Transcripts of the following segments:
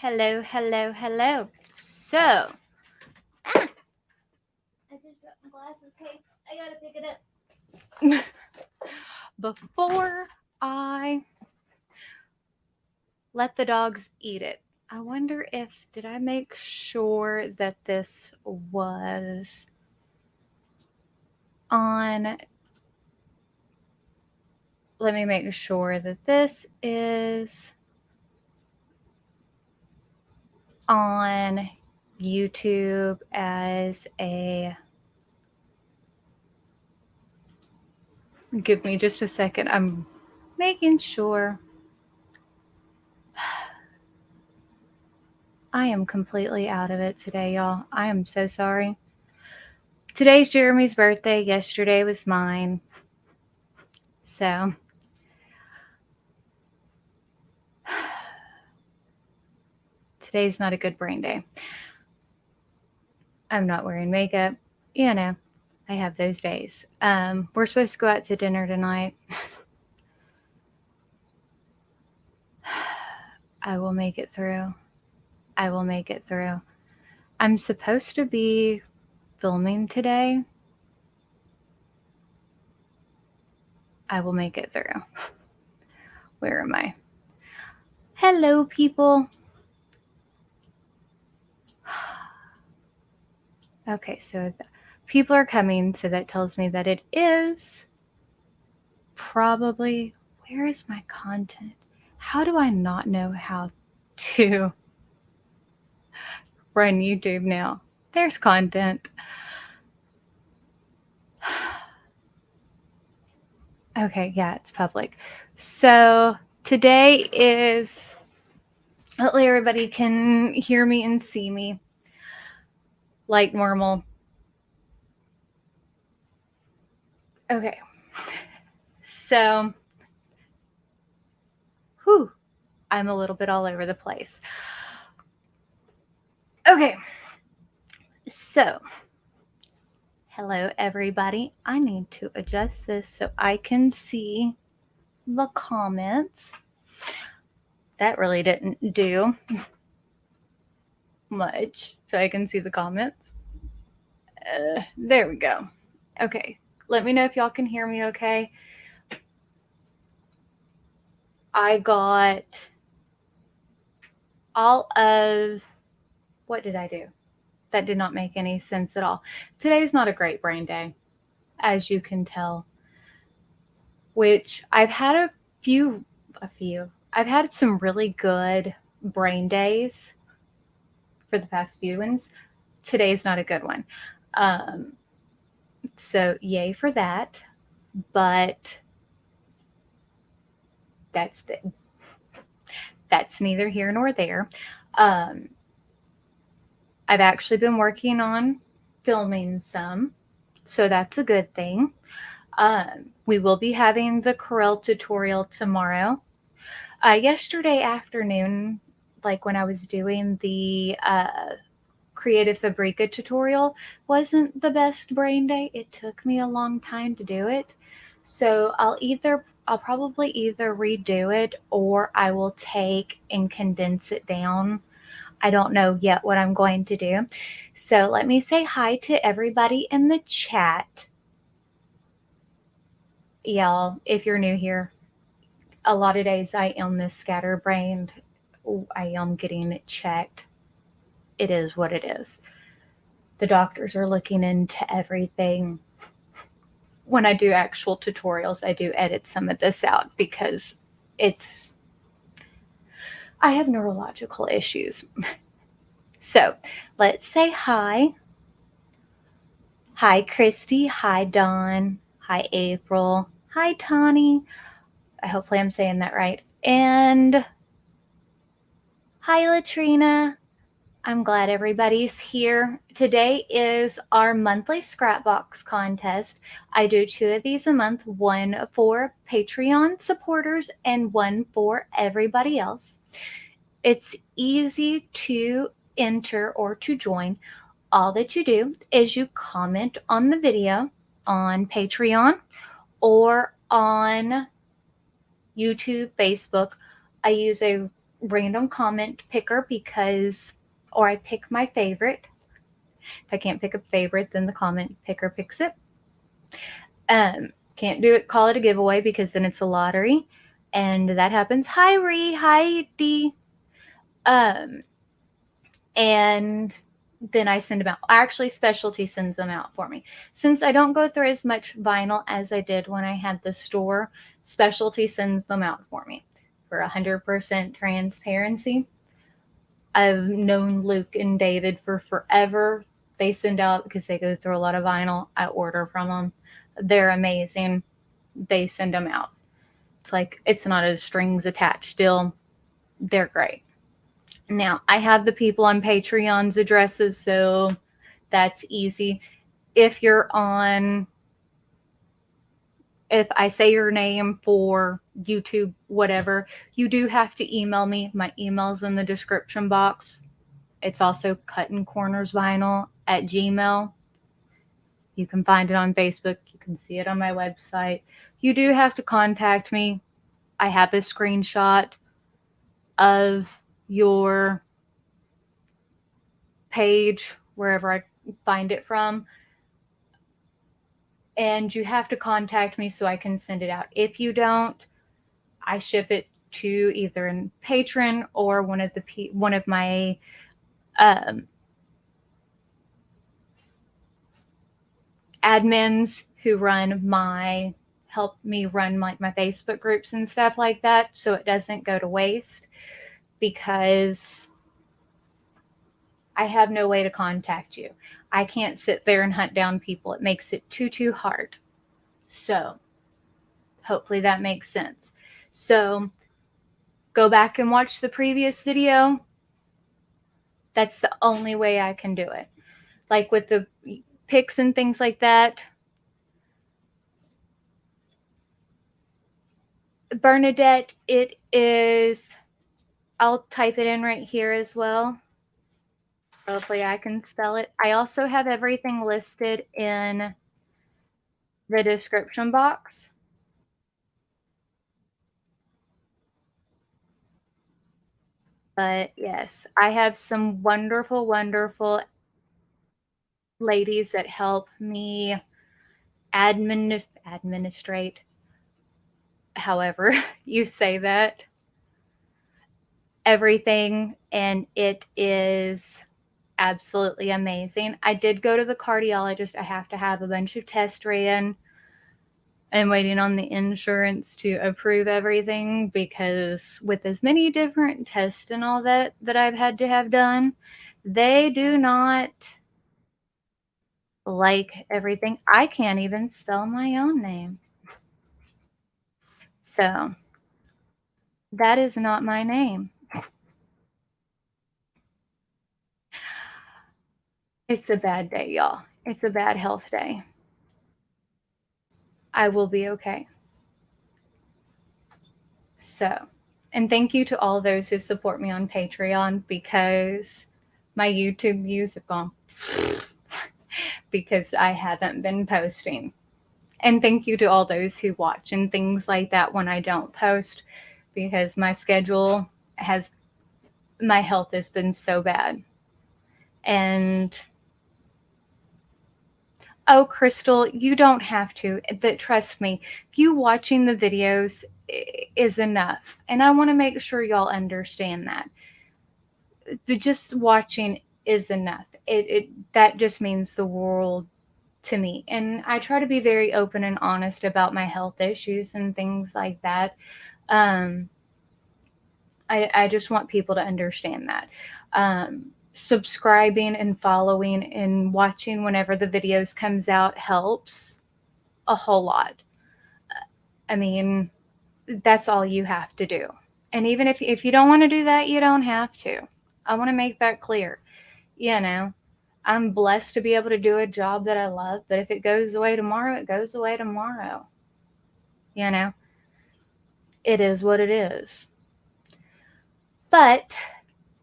Hello, hello, hello. So, I just dropped my glasses case. I gotta pick it up. Before I let the dogs eat it, I wonder if, did I make sure that this was on? Let me make sure that this is on YouTube as a. Give me just a second. I'm making sure. I am completely out of it today, y'all. I am so sorry. Today's Jeremy's birthday. Yesterday was mine. So, today's not a good brain day. I'm not wearing makeup. You know, I have those days. We're supposed to go out to dinner tonight. I will make it through. I will make it through. I'm supposed to be filming today. I will make it through. Where am I? Hello, people. Okay, so people are coming, so that tells me that it is probably, where is my content? How do I not know how to run YouTube now? There's content. Okay, yeah, it's public. So today is, hopefully everybody can hear me and see me like normal. Okay, so, I'm a little bit all over the place. Okay, so, hello everybody. I need to adjust this so I can see the comments. That really didn't do much, so I can see the comments. There we go. Okay, let me know if y'all can hear me okay. I got all of, what did I do? That did not make any sense at all. Today's not a great brain day, as you can tell, which I've had a few. I've had some really good brain days for the past few ones. Today's not a good one. So yay for that. But that's neither here nor there. I've actually been working on filming some, so that's a good thing. We will be having the Corel tutorial tomorrow. Yesterday afternoon, like when I was doing the Creative Fabrica tutorial, wasn't the best brain day. It took me a long time to do it. So I'll probably either redo it or I will take and condense it down. I don't know yet what I'm going to do. So let me say hi to everybody in the chat. Y'all, if you're new here, a lot of days I am this scatterbrained. I am getting it checked. It is what it is. The doctors are looking into everything. When I do actual tutorials, I do edit some of this out because I have neurological issues. So let's say hi. Hi, Christy. Hi, Dawn. Hi, April. Hi, Tawny. Hopefully I'm saying that right. And hi, Latrina. I'm glad everybody's here. Today is our monthly Scrapbox contest. I do 2 of these a month, one for Patreon supporters and one for everybody else. It's easy to enter or to join. All that you do is you comment on the video on Patreon or on YouTube, Facebook. I use a random comment picker or I pick my favorite. If I can't pick a favorite, then the comment picker picks it. Can't call it a giveaway because then it's a lottery. And that happens. Hi, Ree. Hi, Dee. And then I send them out. Actually, Specialty sends them out for me. Since I don't go through as much vinyl as I did when I had the store, Specialty sends them out for me for 100% transparency. I've known Luke and David for forever. They send out because they go through a lot of vinyl. I order from them. They're amazing. They send them out. It's like, it's not a strings attached deal. They're great. Now, I have the people on Patreon's addresses, so that's easy. If I say your name for YouTube, whatever, you do have to email me. My email's in the description box. It's also Cuttin Corners Vinyl at Gmail. You can find it on Facebook. You can see it on my website. You do have to contact me. I have a screenshot of your page, wherever I find it from. And you have to contact me so I can send it out. If you don't, I ship it to either a patron or one of my admins who help me run my Facebook groups and stuff like that, so it doesn't go to waste, because I have no way to contact you. I can't sit there and hunt down people. It makes it too hard. So hopefully that makes sense. So go back and watch the previous video. That's the only way I can do it. Like with the picks and things like that. Bernadette, it is, I'll type it in right here as well. Hopefully I can spell it. I also have everything listed in the description box. But yes, I have some wonderful, wonderful ladies that help me administrate, however you say that, everything, and it is absolutely amazing. I did go to the cardiologist. I have to have a bunch of tests ran. I'm waiting on the insurance to approve everything, because with as many different tests and all that I've had to have done, they do not like everything. I can't even spell my own name. So that is not my name. It's a bad day, y'all. It's a bad health day. I will be okay. So, and thank you to all those who support me on Patreon, because my YouTube views have gone because I haven't been posting. And thank you to all those who watch and things like that when I don't post, because my health has been so bad. And oh, Crystal, you don't have to. But trust me, you watching the videos is enough. And I want to make sure y'all understand that. Just watching is enough. That just means the world to me. And I try to be very open and honest about my health issues and things like that. I just want people to understand that. Subscribing and following and watching whenever the videos comes out helps a whole lot. I mean, that's all you have to do. And even if you don't want to do that, you don't have to. I want to make that clear. You know, I'm blessed to be able to do a job that I love, but if it goes away tomorrow, it goes away tomorrow. You know, it is what it is. But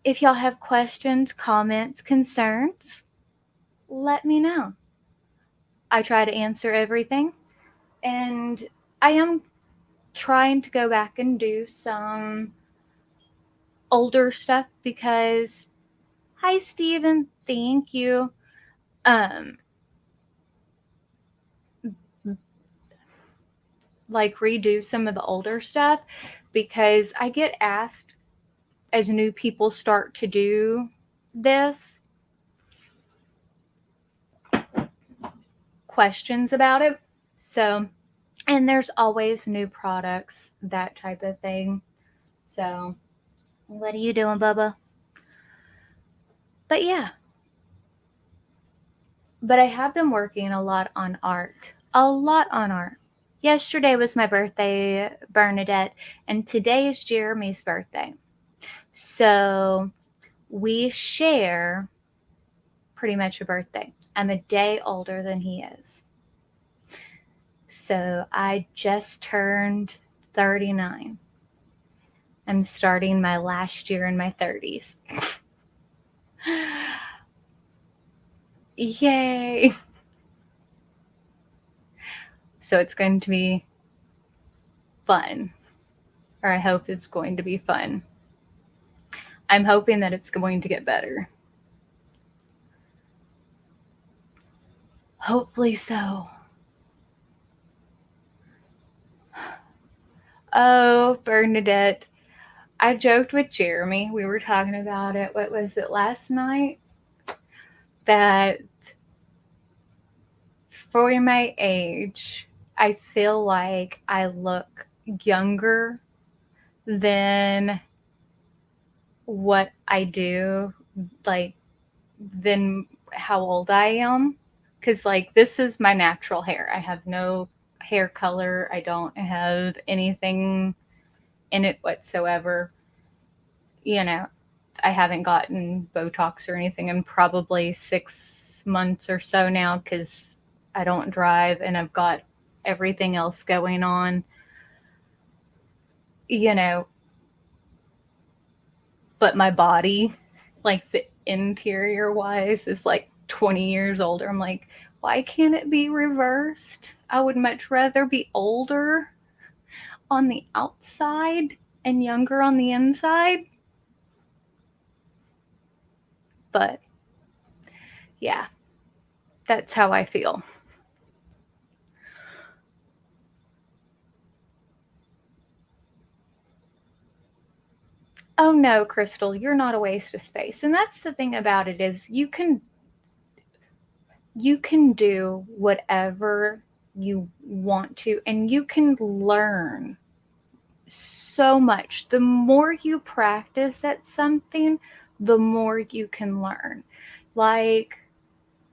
if y'all have questions, comments, concerns, let me know. I try to answer everything. And I am trying to go back and do some older stuff because, hi, Steven, thank you. Like redo some of the older stuff because I get asked as new people start to do this questions about it. So, and there's always new products, that type of thing. So, what are you doing, Bubba? But yeah. But I have been working a lot on art. A lot on art. Yesterday was my birthday, Bernadette, and today is Jeremy's birthday. So we share pretty much a birthday. I'm a day older than he is. So I just turned 39. I'm starting my last year in my 30s. Yay! So it's going to be fun. Or I hope it's going to be fun. I'm hoping that it's going to get better. Hopefully so. Oh, Bernadette. I joked with Jeremy. We were talking about it. What was it, last night? That for my age, I feel like I look younger than what I do, like, than how old I am. Because, like, this is my natural hair. I have no hair color. I don't have anything in it whatsoever. You know, I haven't gotten Botox or anything in probably 6 months or so now because I don't drive and I've got everything else going on. You know, but my body, like the interior wise, is like 20 years older. I'm like, why can't it be reversed? I would much rather be older on the outside and younger on the inside. But yeah, that's how I feel. Oh no, Crystal, you're not a waste of space. And that's the thing about it is you can do whatever you want to and you can learn so much. The more you practice at something, the more you can learn. Like,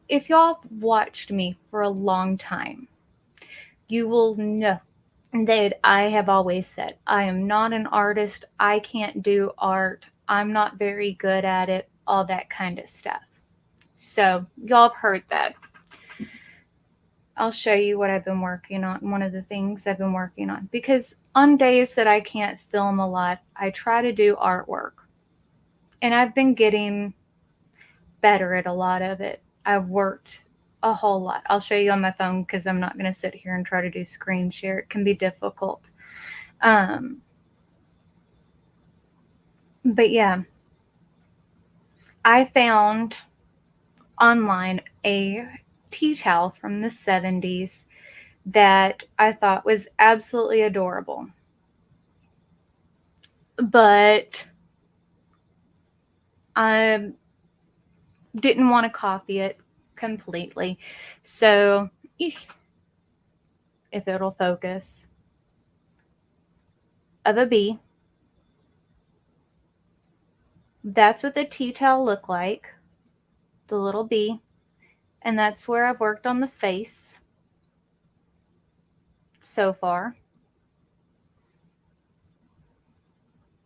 if y'all watched me for a long time, you will know that I have always said, I am not an artist. I can't do art. I'm not very good at it, all that kind of stuff. So, y'all have heard that. I'll show you what I've been working on. One of the things I've been working on. Because on days that I can't film a lot, I try to do artwork. And I've been getting better at a lot of it. I've worked a whole lot. I'll show you on my phone because I'm not going to sit here and try to do screen share. It can be difficult. But yeah, I found online a tea towel from the 70s that I thought was absolutely adorable. But I didn't want to copy it completely. So, if it'll focus, of a bee. That's what the tea towel looked like, the little bee. And that's where I've worked on the face so far.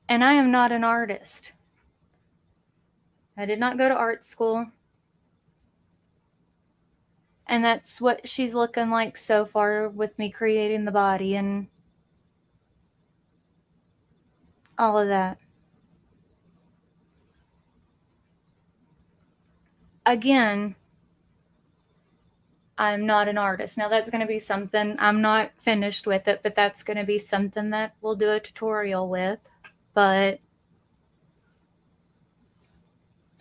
And I am not an artist. I did not go to art school. And that's what she's looking like so far with me creating the body and all of that. Again, I'm not an artist. Now that's going to be something, I'm not finished with it, but that's going to be something that we'll do a tutorial with. But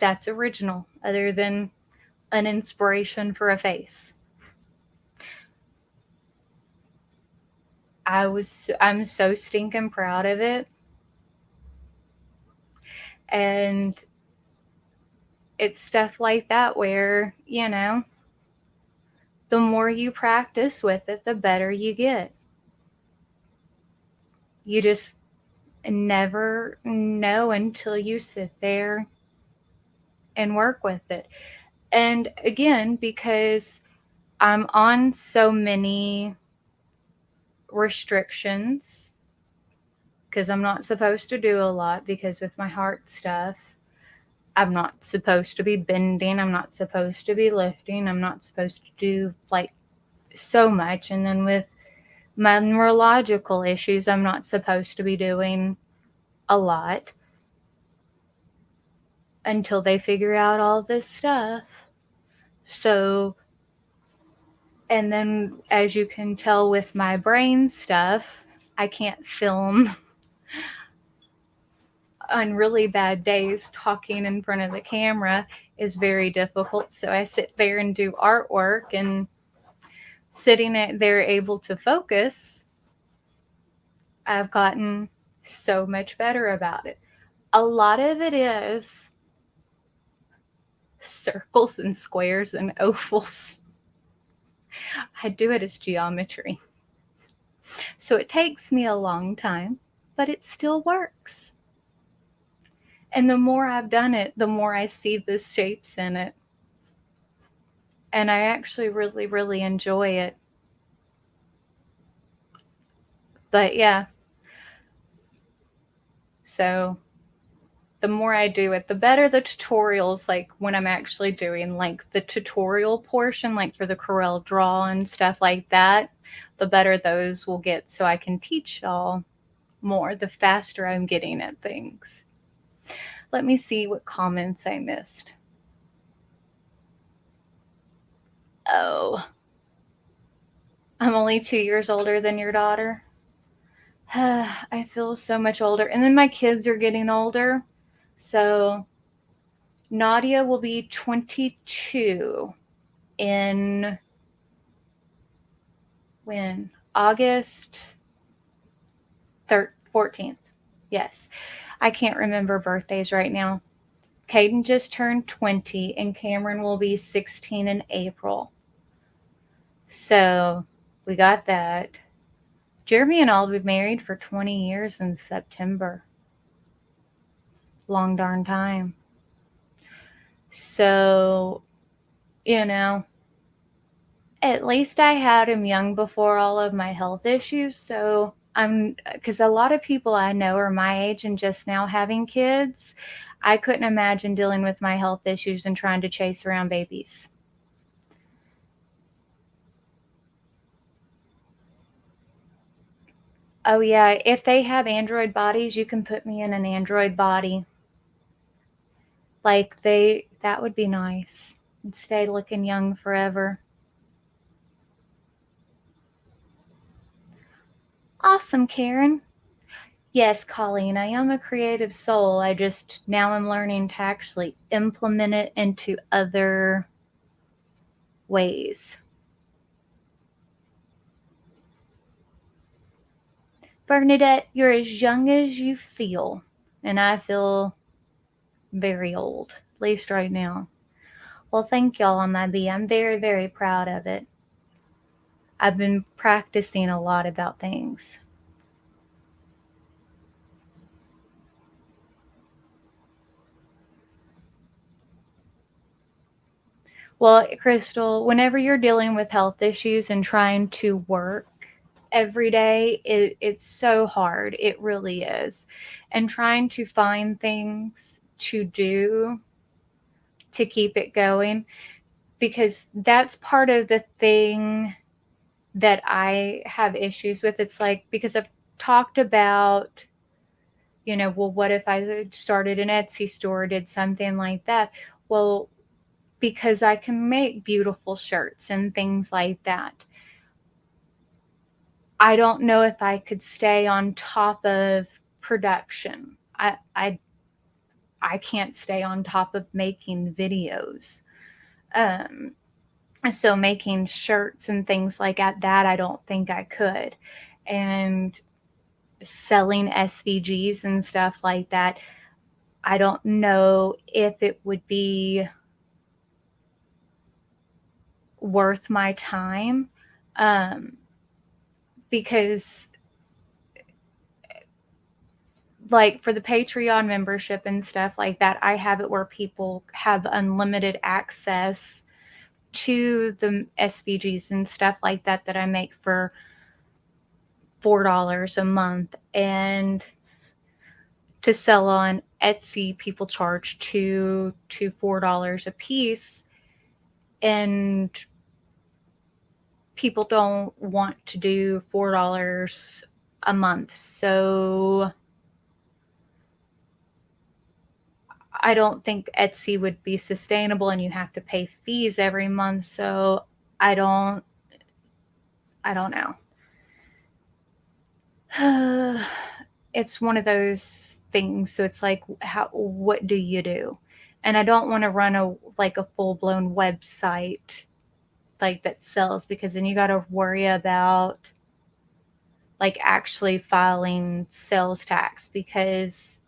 that's original, other than an inspiration for a face. I'm so stinking proud of it. And it's stuff like that where, the more you practice with it, the better you get. You just never know until you sit there and work with it. And again, because I'm on so many restrictions, because I'm not supposed to do a lot, because with my heart stuff, I'm not supposed to be bending, I'm not supposed to be lifting, I'm not supposed to do like so much. And then with my neurological issues, I'm not supposed to be doing a lot until they figure out all this stuff. So, and then as you can tell with my brain stuff, I can't film on really bad days. Talking in front of the camera is very difficult. So I sit there and do artwork, and sitting there able to focus, I've gotten so much better about it. A lot of it is circles and squares and ovals. I do it as geometry. So it takes me a long time, but it still works. And the more I've done it, the more I see the shapes in it. And I actually really, really enjoy it. But yeah. So the more I do it, the better the tutorials, like when I'm actually doing like the tutorial portion, like for the Corel Draw and stuff like that, the better those will get, so I can teach y'all more the faster I'm getting at things. Let me see what comments I missed. Oh, I'm only 2 years older than your daughter. I feel so much older. And then my kids are getting older. So Nadia will be 22 in when? August 14th. Yes. I can't remember birthdays right now. Caden just turned 20 and Cameron will be 16 in April. So we got that. Jeremy and I'll be married for 20 years in September. Long darn time. So, at least I had him young before all of my health issues. So because a lot of people I know are my age and just now having kids. I couldn't imagine dealing with my health issues and trying to chase around babies. Oh yeah, if they have android bodies, you can put me in an android body. Like that would be nice. And stay looking young forever. Awesome, Karen. Yes, Colleen, I am a creative soul. I just now am learning to actually implement it into other ways. Bernadette, you're as young as you feel, and I feel very old, at least right now. Well, thank y'all on my B. I'm very, very proud of it. I've been practicing a lot about things. Well, Crystal, whenever you're dealing with health issues and trying to work every day, it's so hard. It really is. And trying to find things to do to keep it going, because that's part of the thing that I have issues with. It's like, because I've talked about, well, what if I started an Etsy store, did something like that? Well, because I can make beautiful shirts and things like that. I don't know if I could stay on top of production. I I can't stay on top of making videos. So making shirts and things like that, I don't think I could. And selling SVGs and stuff like that, I don't know if it would be worth my time, because like for the Patreon membership and stuff like that, I have it where people have unlimited access to the SVGs and stuff like that I make for $4 a month. And to sell on Etsy, people charge $2 to $4 a piece, and people don't want to do $4 a month. So I don't think Etsy would be sustainable, and you have to pay fees every month. So I don't know. It's one of those things. So it's like, what do you do? And I don't want to run a full-blown website like that sells, because then you got to worry about like actually filing sales tax, because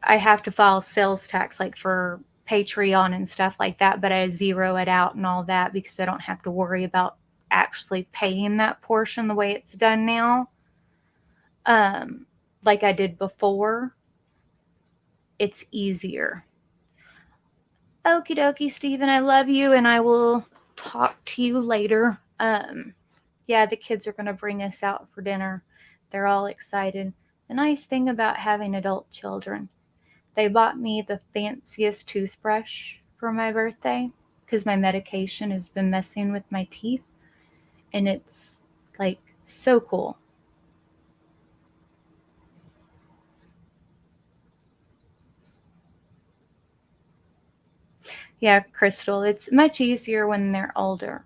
I have to file sales tax like for Patreon and stuff like that, but I zero it out and all that because I don't have to worry about actually paying that portion the way it's done now. Like I did before. It's easier. Okie dokie, Steven, I love you, and I will talk to you later. Yeah, the kids are going to bring us out for dinner. They're all excited. The nice thing about having adult children, they bought me the fanciest toothbrush for my birthday because my medication has been messing with my teeth, and it's like so cool. Yeah, Crystal, it's much easier when they're older.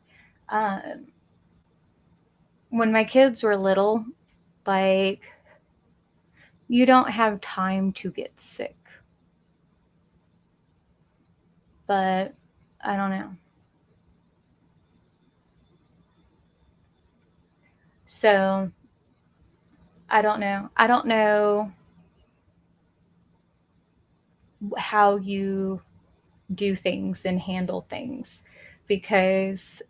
When my kids were little, like, you don't have time to get sick. But I don't know. So I don't know. I don't know how you do things and handle things, because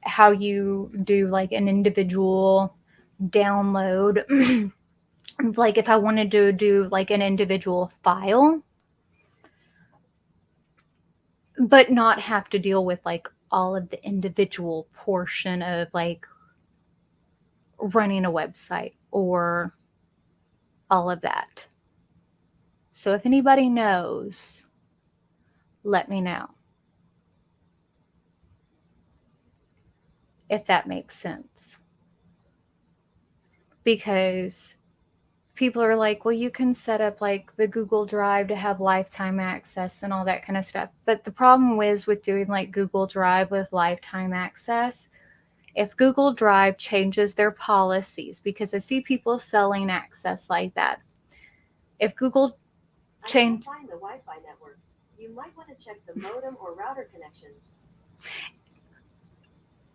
how you do like an individual download, like if I wanted to do like an individual file, but not have to deal with like all of the individual portion of like running a website or all of that. So if anybody knows, let me know. If that makes sense. Because people are like, well, you can set up like the Google Drive to have lifetime access and all that kind of stuff. But the problem is with doing like Google Drive with lifetime access, if Google Drive changes their policies, because I see people selling access like that. If Google change, find the Wi-Fi network. You might want to check the modem or router connections.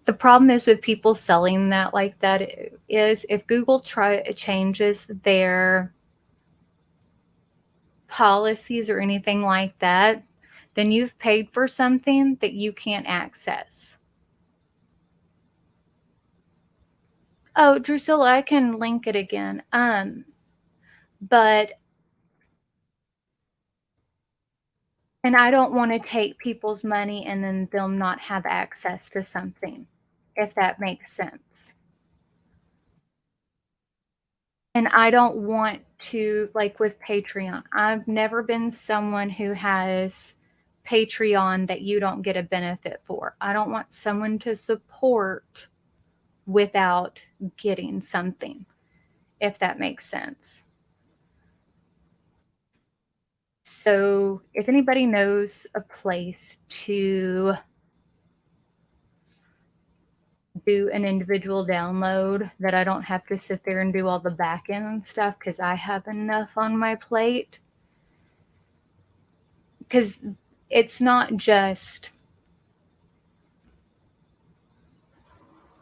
The problem is with people selling that like that is if Google changes their policies or anything like that, then you've paid for something that you can't access. Oh, Drusilla, I can link it again. But and I don't want to take people's money and then them not have access to something, if that makes sense. And I don't want to, like with Patreon, I've never been someone who has Patreon that you don't get a benefit for. I don't want someone to support without getting something, if that makes sense. So if anybody knows a place to do an individual download, that I don't have to sit there and do all the back end stuff, because I have enough on my plate. Because it's not just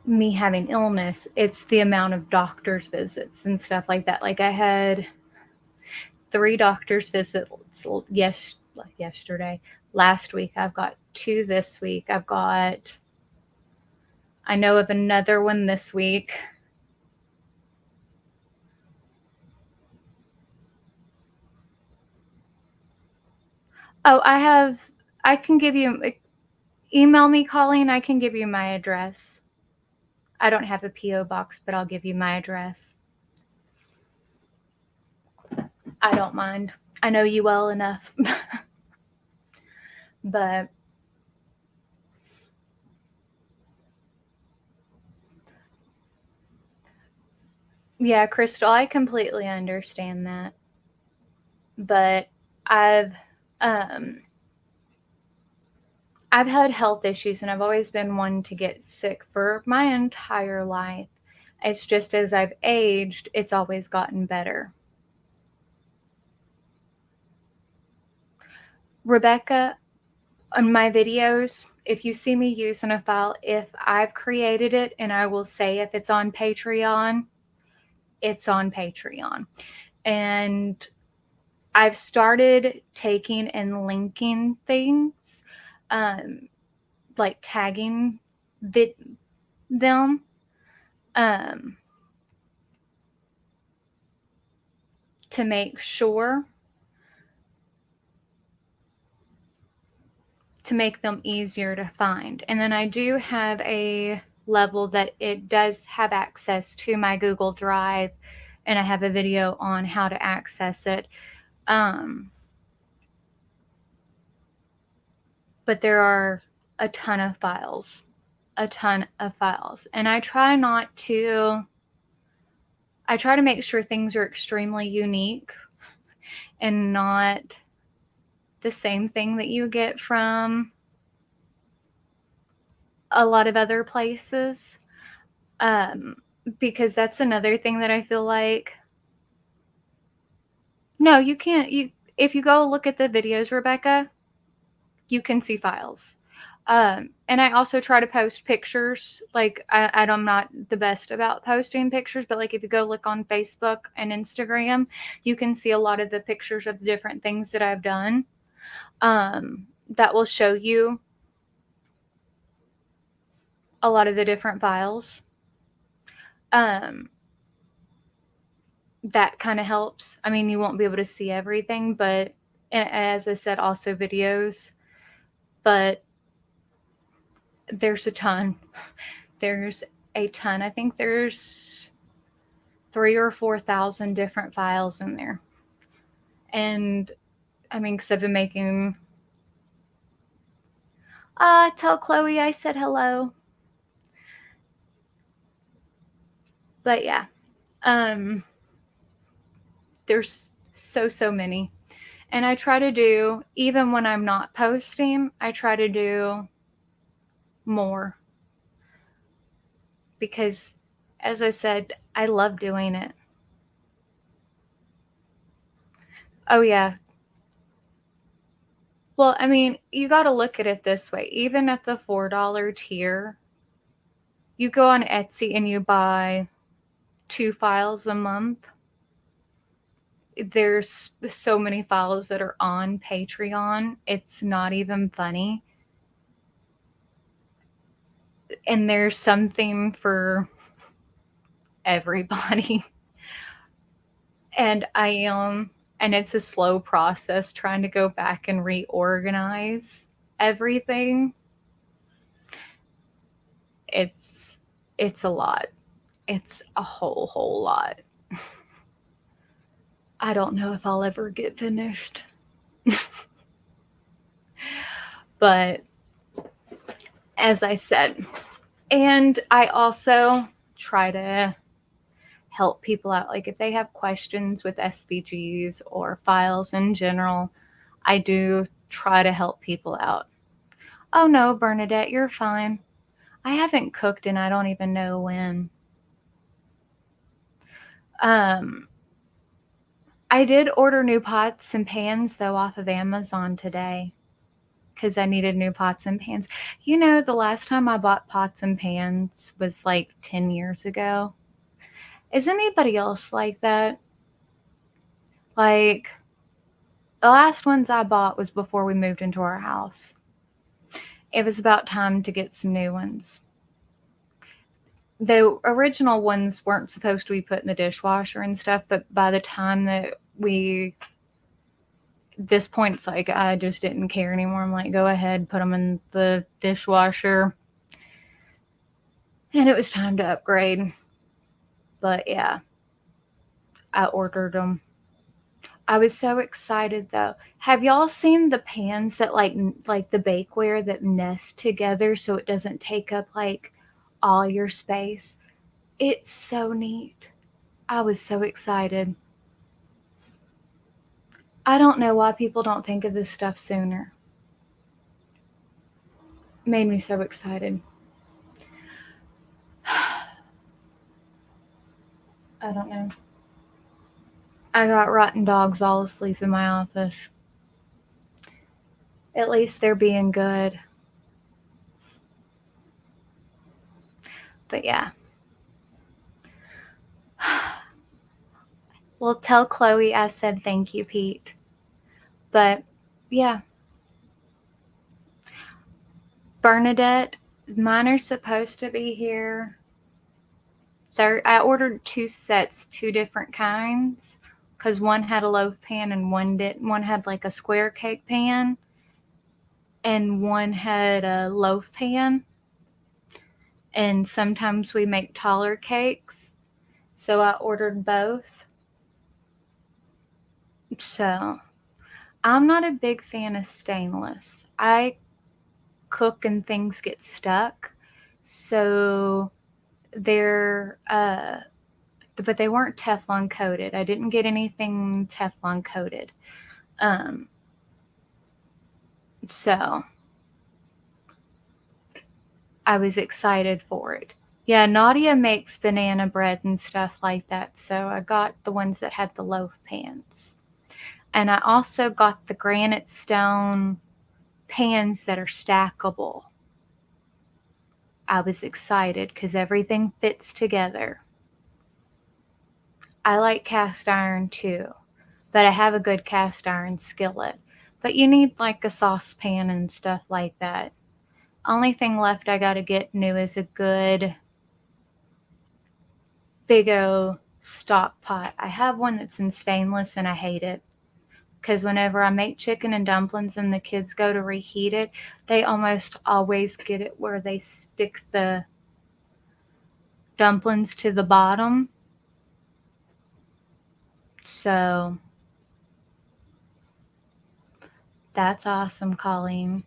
me having illness, it's the amount of doctor's visits and stuff like that. Like, I had 3 doctor's visits yesterday. Last week, I've got 2 this week. I know of another one this week. Oh, I can give you, email me, Colleen. I can give you my address. I don't have a P.O. box, but I'll give you my address. I don't mind. I know you well enough. But yeah, Crystal, I completely understand that. But I've had health issues, and I've always been one to get sick for my entire life. It's just as I've aged, it's always gotten better. Rebecca, on my videos, if you see me using a file, if I've created it, and I will say if it's on Patreon, it's on Patreon. And I've started taking and linking things, like tagging them. To make sure, to make them easier to find. And then I do have a level that it does have access to my Google Drive, and I have a video on how to access it. But there are a ton of files. And I try to make sure things are extremely unique and not the same thing that you get from a lot of other places. Because that's another thing that I feel like, no, you can't. If you go look at the videos, Rebecca, you can see files. And I also try to post pictures. Like, I'm not the best about posting pictures, but like if you go look on Facebook and Instagram, you can see a lot of the pictures of the different things that I've done. That will show you a lot of the different files. That kind of helps. I mean, you won't be able to see everything, but as I said, also videos. But there's a ton. There's a ton. I think there's 3,000 or 4,000 different files in there. And I mean, because I've been making. Tell Chloe I said hello. But yeah, there's so many. And I try to do, even when I'm not posting, I try to do more. Because, as I said, I love doing it. Oh, yeah. Well, I mean, you got to look at it this way. Even at the $4 tier, you go on Etsy and you buy 2 files a month. There's so many files that are on Patreon. It's not even funny. And there's something for everybody. And and it's a slow process trying to go back and reorganize everything. It's a lot. It's a whole lot. I don't know if I'll ever get finished. But as I said, and I also try to help people out. Like if they have questions with SVGs or files in general, I do try to help people out. Oh no, Bernadette, you're fine. I haven't cooked and I don't even know when. I did order new pots and pans though off of Amazon today because I needed new pots and pans. You know, the last time I bought pots and pans was like 10 years ago. Is anybody else like that? Like, the last ones I bought was before we moved into our house. It was about time to get some new ones. The original ones weren't supposed to be put in the dishwasher and stuff, but by the time that this point, it's like I just didn't care anymore. I'm like, go ahead, put them in the dishwasher. And it was time to upgrade. But yeah, I ordered them. I was so excited though. Have y'all seen the pans that like the bakeware that nest together so it doesn't take up like all your space? It's so neat. I was so excited. I don't know why people don't think of this stuff sooner. It made me so excited. I don't know. I got rotten dogs all asleep in my office. At least they're being good. But yeah. Well, tell Chloe I said thank you, Pete. But yeah. Bernadette, mine are supposed to be here. I ordered 2 sets, 2 different kinds, because one had a loaf pan and one didn't. One had like a square cake pan, and one had a loaf pan. And sometimes we make taller cakes, so I ordered both. So I'm not a big fan of stainless. I cook and things get stuck, so they're but they weren't Teflon coated. I didn't get anything Teflon coated. So I was excited for it. Yeah, Nadia makes banana bread and stuff like that, so I got the ones that had the loaf pans. And I also got the granite stone pans that are stackable. I was excited because everything fits together. I like cast iron too, but I have a good cast iron skillet. But you need like a saucepan and stuff like that. Only thing left I gotta get new is a good big O stock pot. I have one that's in stainless and I hate it. Because whenever I make chicken and dumplings and the kids go to reheat it, they almost always get it where they stick the dumplings to the bottom. So that's awesome, Colleen.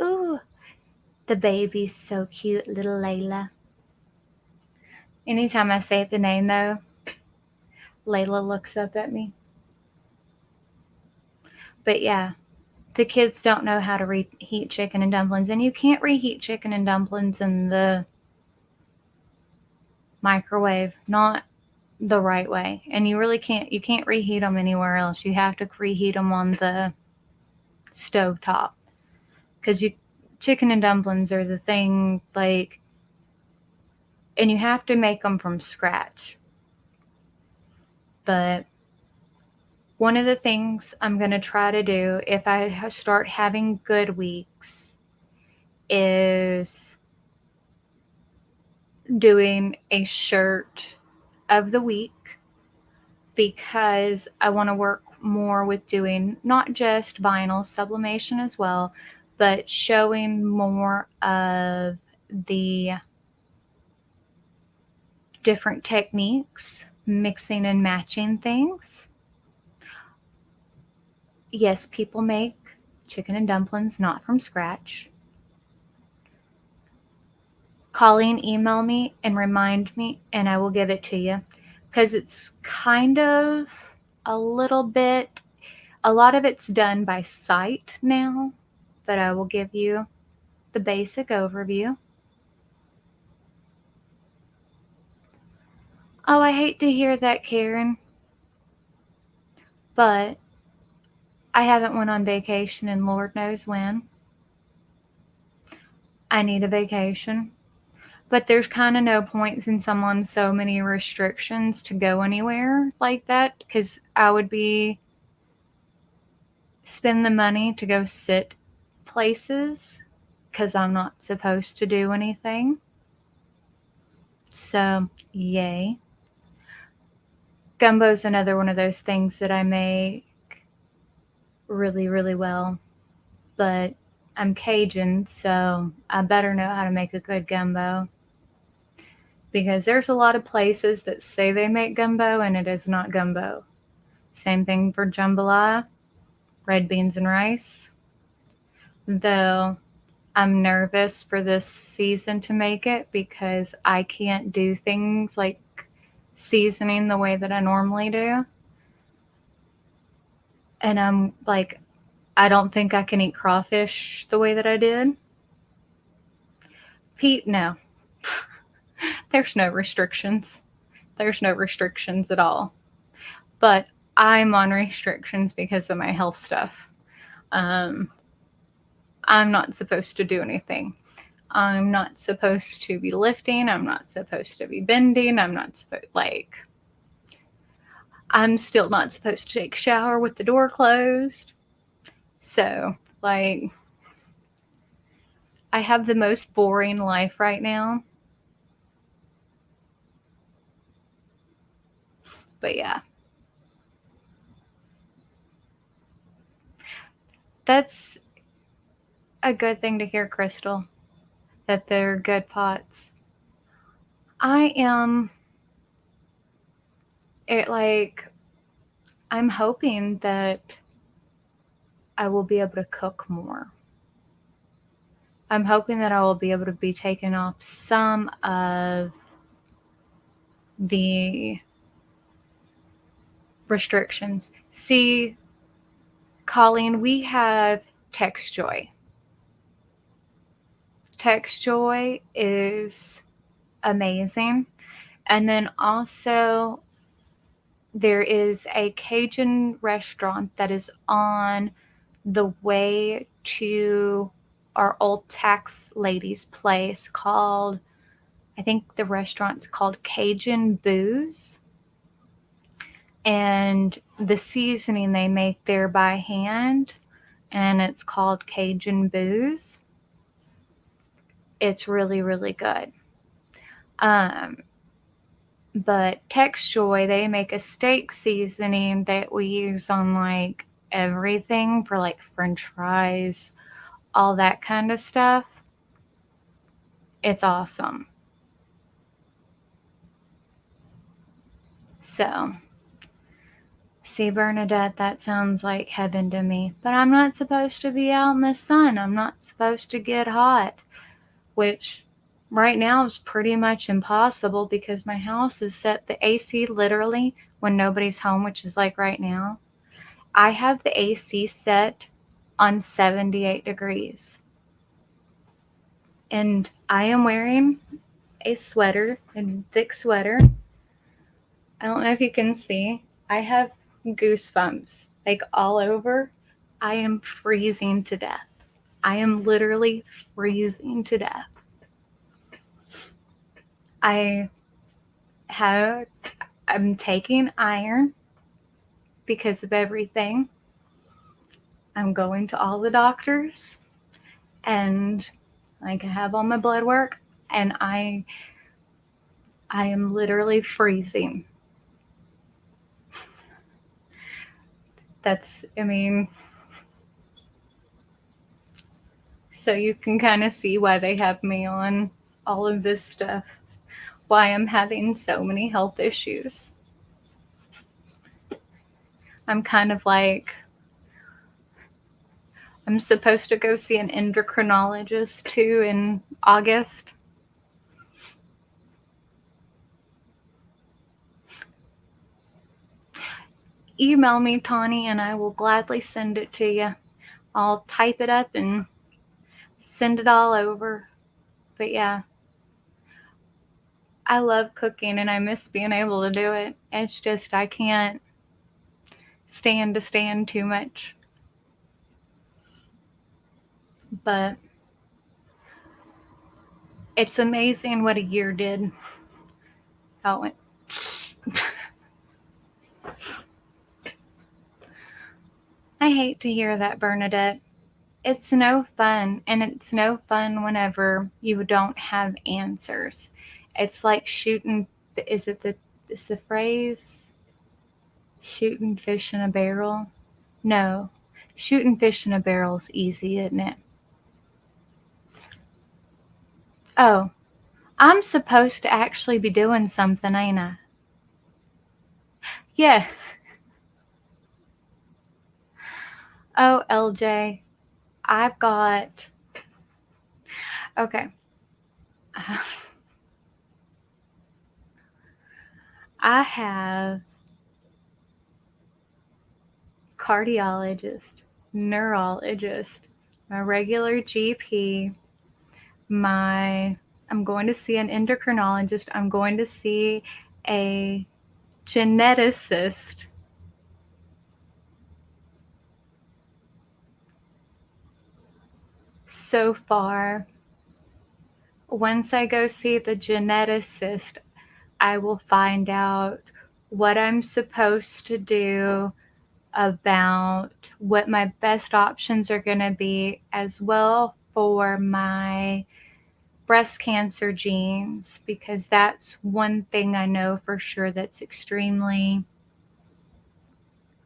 Ooh, the baby's so cute, little Layla. Anytime I say the name, though, Layla looks up at me. But yeah, the kids don't know how to reheat chicken and dumplings, and you can't reheat chicken and dumplings in the microwave, not the right way. And you can't reheat them anywhere else. You have to reheat them on the stove top. Because chicken and dumplings are the thing, like, and you have to make them from scratch. But one of the things I'm going to try to do if I start having good weeks is doing a shirt of the week, because I want to work more with doing not just vinyl, sublimation as well, but showing more of the different techniques, mixing and matching things. Yes, people make chicken and dumplings not from scratch. Colleen, email me and remind me, and I will give it to you. Because it's kind of a little bit, A lot of it's done by sight now, but I will give you the basic overview. Oh, I hate to hear that, Karen. But I haven't went on vacation in Lord knows when. I need a vacation. But there's kind of no point since I'm on so many restrictions to go anywhere like that, because I would spend the money to go sit places because I'm not supposed to do anything. So, yay. Gumbo's another one of those things that I make really, really well. But I'm Cajun, so I better know how to make a good gumbo. Because there's a lot of places that say they make gumbo and it is not gumbo. Same thing for jambalaya, red beans and rice. Though I'm nervous for this season to make it because I can't do things like seasoning the way that I normally do. And I'm like, I don't think I can eat crawfish the way that I did. Pete, no. There's no restrictions. There's no restrictions at all. But I'm on restrictions because of my health stuff. I'm not supposed to do anything. I'm not supposed to be lifting. I'm not supposed to be bending. I'm still not supposed to take a shower with the door closed. So, I have the most boring life right now. But yeah. That's a good thing to hear, Crystal, that they're good pots. I'm hoping that I will be able to cook more. I'm hoping that I will be able to be taking off some of the restrictions. See, Colleen, we have TextJoy. TextJoy is amazing. And then also there is a Cajun restaurant that is on the way to our old tax lady's place called, I think the restaurant's called Cajun Booze. And the seasoning they make there by hand, and it's called Cajun Booze. It's really, really good. But TextJoy, they make a steak seasoning that we use on everything for French fries, all that kind of stuff. It's awesome. So, see, Bernadette, that sounds like heaven to me. But I'm not supposed to be out in the sun. I'm not supposed to get hot, which right now is pretty much impossible because my house is set the AC literally when nobody's home, which is like right now. I have the AC set on 78 degrees. And I am wearing a sweater, a thick sweater. I don't know if you can see. I have goosebumps all over. I am freezing to death. I am literally freezing to death. I'm taking iron because of everything. I'm going to all the doctors and I have all my blood work and I am literally freezing. So you can kind of see why they have me on all of this stuff, why I'm having so many health issues. I'm kind of I'm supposed to go see an endocrinologist too in August. email me, Tawny, and I will gladly send it to you. I'll type it up and send it all over. But yeah, I love cooking and I miss being able to do it. It's just I can't stand too much. But it's amazing what a year did. How it went. I hate to hear that, Bernadette. It's no fun, and it's no fun whenever you don't have answers. It's like shooting. Is the phrase? Shooting fish in a barrel? No, shooting fish in a barrel is easy, isn't it? Oh, I'm supposed to actually be doing something, ain't I? Yeah. Oh, LJ, I've got. Okay. I have cardiologist, neurologist, my regular GP, I'm going to see an endocrinologist, I'm going to see a geneticist. So far, once I go see the geneticist, I will find out what I'm supposed to do, about what my best options are going to be, as well for my breast cancer genes, because that's one thing I know for sure that's extremely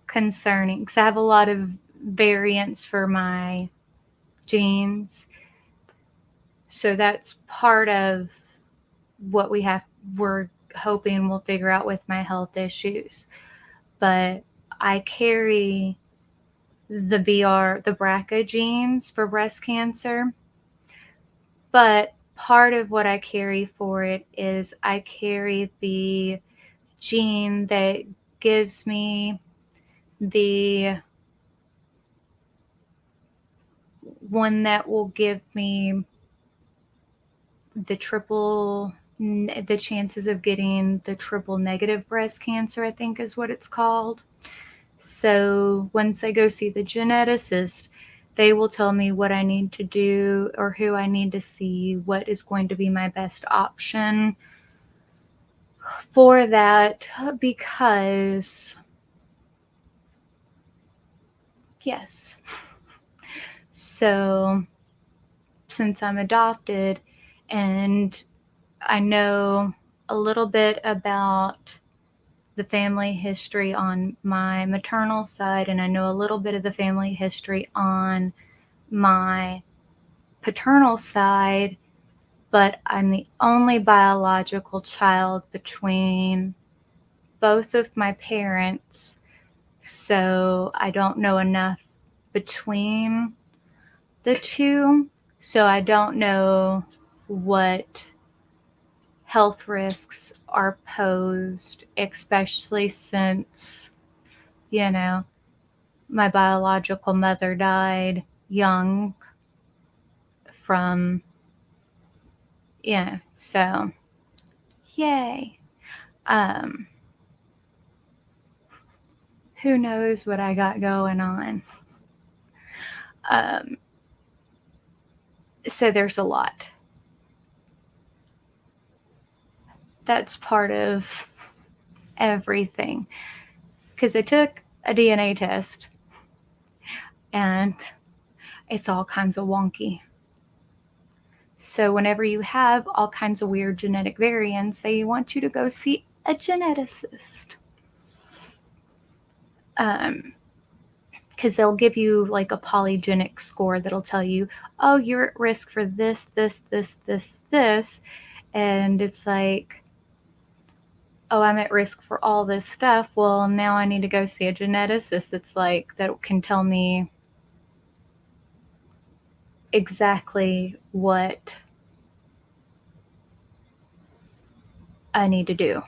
concerning, because I have a lot of variants for my genes. So that's part of what we're hoping we'll figure out with my health issues. But I carry the BRCA genes for breast cancer. But part of what I carry for it is I carry the gene that gives me the one that will give me the chances of getting the triple negative breast cancer, I think is what it's called. So once I go see the geneticist, they will tell me what I need to do or who I need to see, what is going to be my best option for that, because yes. So since I'm adopted and I know a little bit about the family history on my maternal side, and I know a little bit of the family history on my paternal side, but I'm the only biological child between both of my parents, so I don't know enough between the two, so I don't know what health risks are posed, especially since, my biological mother died young from, so yay. Who knows what I got going on. So there's a lot. That's part of everything. Because I took a DNA test and it's all kinds of wonky. So whenever you have all kinds of weird genetic variants, they want you to go see a geneticist. Because they'll give you like a polygenic score that'll tell you, oh, you're at risk for this, this, this, this, this. And it's like, oh, I'm at risk for all this stuff. Well, now I need to go see a geneticist that can tell me exactly what I need to do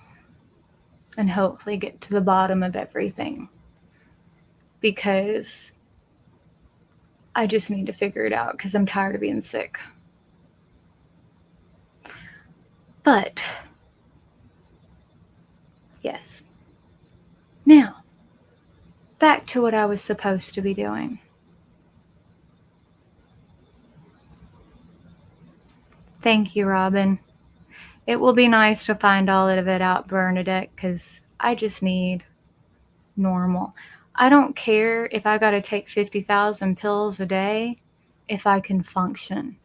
and hopefully get to the bottom of everything. because I just need to figure it out because I'm tired of being sick. But yes. Now, back to what I was supposed to be doing. Thank you, Robin. It will be nice to find all of it out, Bernadette, because I just need normal. I don't care if I got to take 50,000 pills a day if I can function.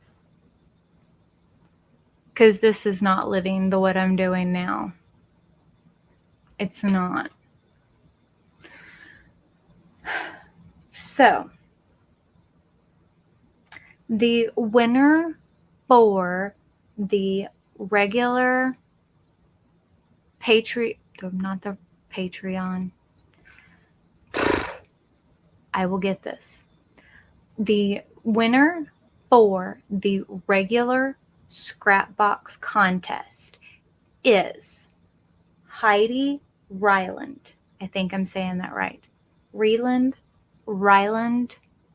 Because this is not living the what I'm doing now. It's not. So, the winner for the regular not the Patreon. I will get this. The winner for the regular Scrapbox contest is Heidi Ryland. I think I'm saying that right. Ryland,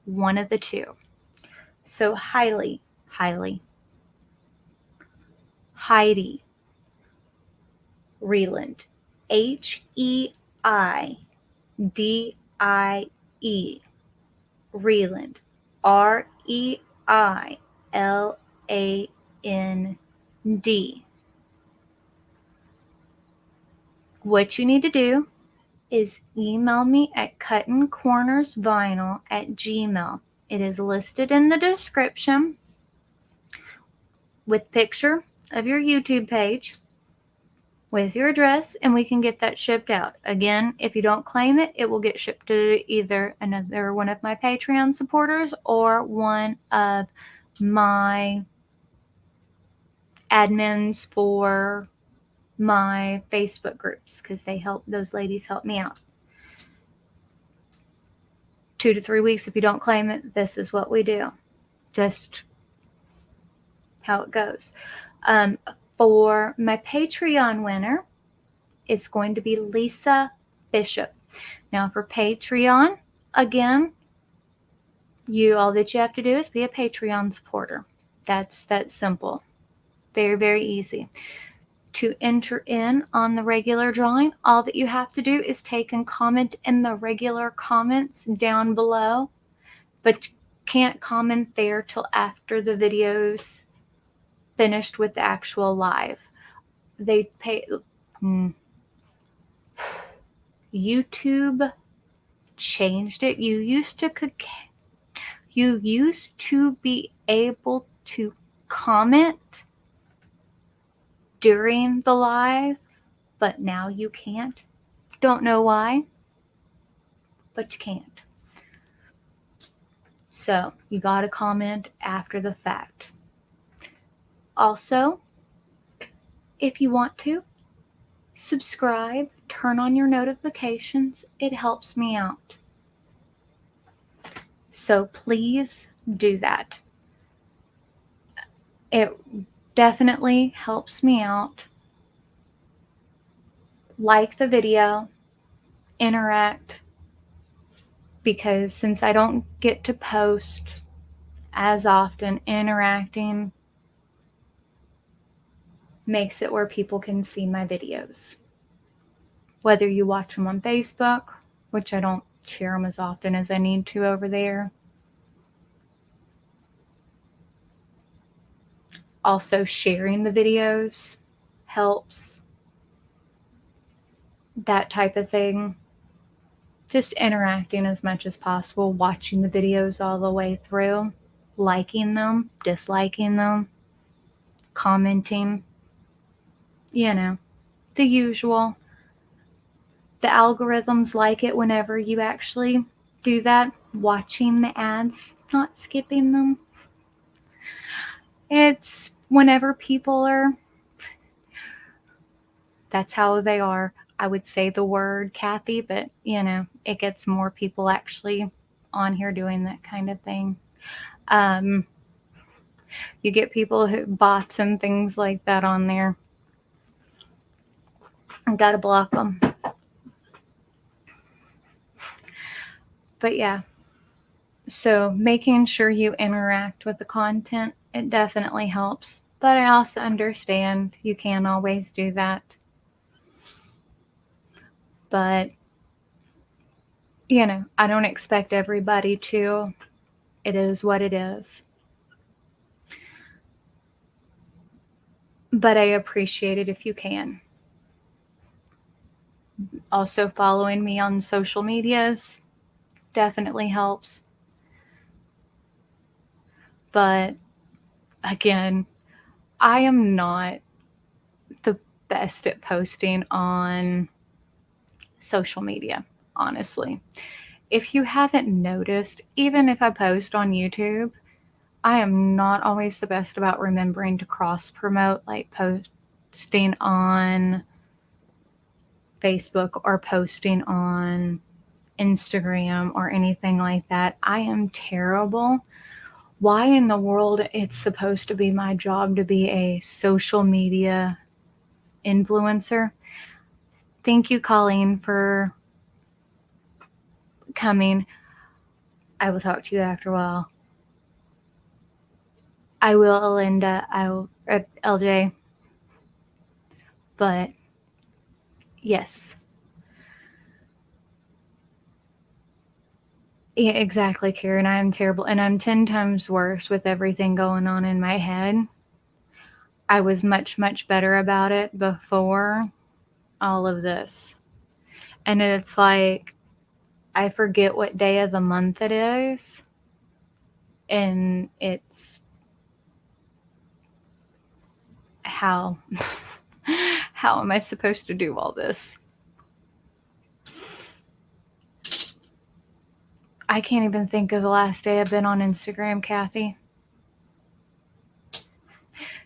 one of the two. So Heidi Reland, HEIDIE, Reland, REILAND. What you need to do is email me at cuttincornersvinyl@gmail. It is listed in the description with picture of your YouTube page with your address, and we can get that shipped out. Again, if you don't claim it, it will get shipped to either another one of my Patreon supporters or one of my admins for my Facebook groups, because those ladies help me out. 2 to 3 weeks. If you don't claim it, this is what we do. Just how it goes. For my Patreon winner, it's going to be Lisa Bishop. Now for Patreon, again, all that you have to do is be a Patreon supporter. That's that simple. Very, very easy. To enter in on the regular drawing, all that you have to do is take and comment in the regular comments down below, but you can't comment there till after the video's finished with the actual live. YouTube changed it. You used to be able to comment during the live, but now you can't. Don't know why, but you can't. So you got to comment after the fact. Also, if you want to, subscribe, turn on your notifications. It helps me out. So please do that. It definitely helps me out. Like the video, interact, because since I don't get to post as often, interacting makes it where people can see my videos. Whether you watch them on Facebook, which I don't share them as often as I need to over there. Also, sharing the videos helps. That type of thing. Just interacting as much as possible, watching the videos all the way through, liking them, disliking them, commenting, the usual. The algorithms like it whenever you actually do that, watching the ads, not skipping them. It's whenever people that's how they are. I would say the word Kathy, but it gets more people actually on here doing that kind of thing. You get people bots and things like that on there. I gotta block them. But yeah, so making sure you interact with the content, it definitely helps. But I also understand you can't always do that. But, I don't expect everybody to. It is what it is. But I appreciate it if you can. Also, following me on social medias definitely helps. But again, I am not the best at posting on social media, honestly. If you haven't noticed, even if I post on YouTube, I am not always the best about remembering to cross promote, like posting on Facebook or posting on Instagram or anything like that. I am terrible. Why in the world it's supposed to be my job to be a social media influencer? Thank you, Colleen, for coming. I will talk to you after a while. I will, Linda. I will, LJ. But yes. Yeah, exactly, Karen. I am terrible. And I'm 10 times worse with everything going on in my head. I was much, much better about it before all of this. And it's like, I forget what day of the month it is. And it's how am I supposed to do all this? I can't even think of the last day I've been on Instagram, Kathy.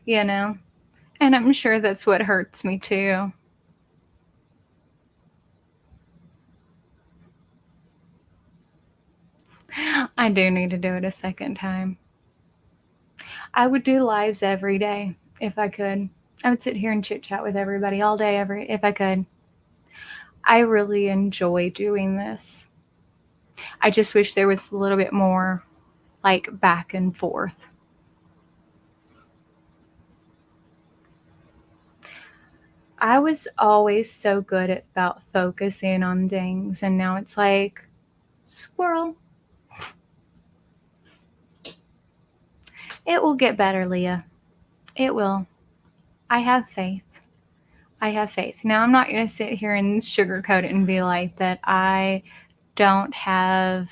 And I'm sure that's what hurts me too. I do need to do it a second time. I would do lives every day if I could. I would sit here and chit chat with everybody all day if I could. I really enjoy doing this. I just wish there was a little bit more like back and forth. I was always so good about focusing on things, and now it's like, squirrel. It will get better, Leah. It will. I have faith. I have faith. Now, I'm not going to sit here and sugarcoat it and be like that I don't have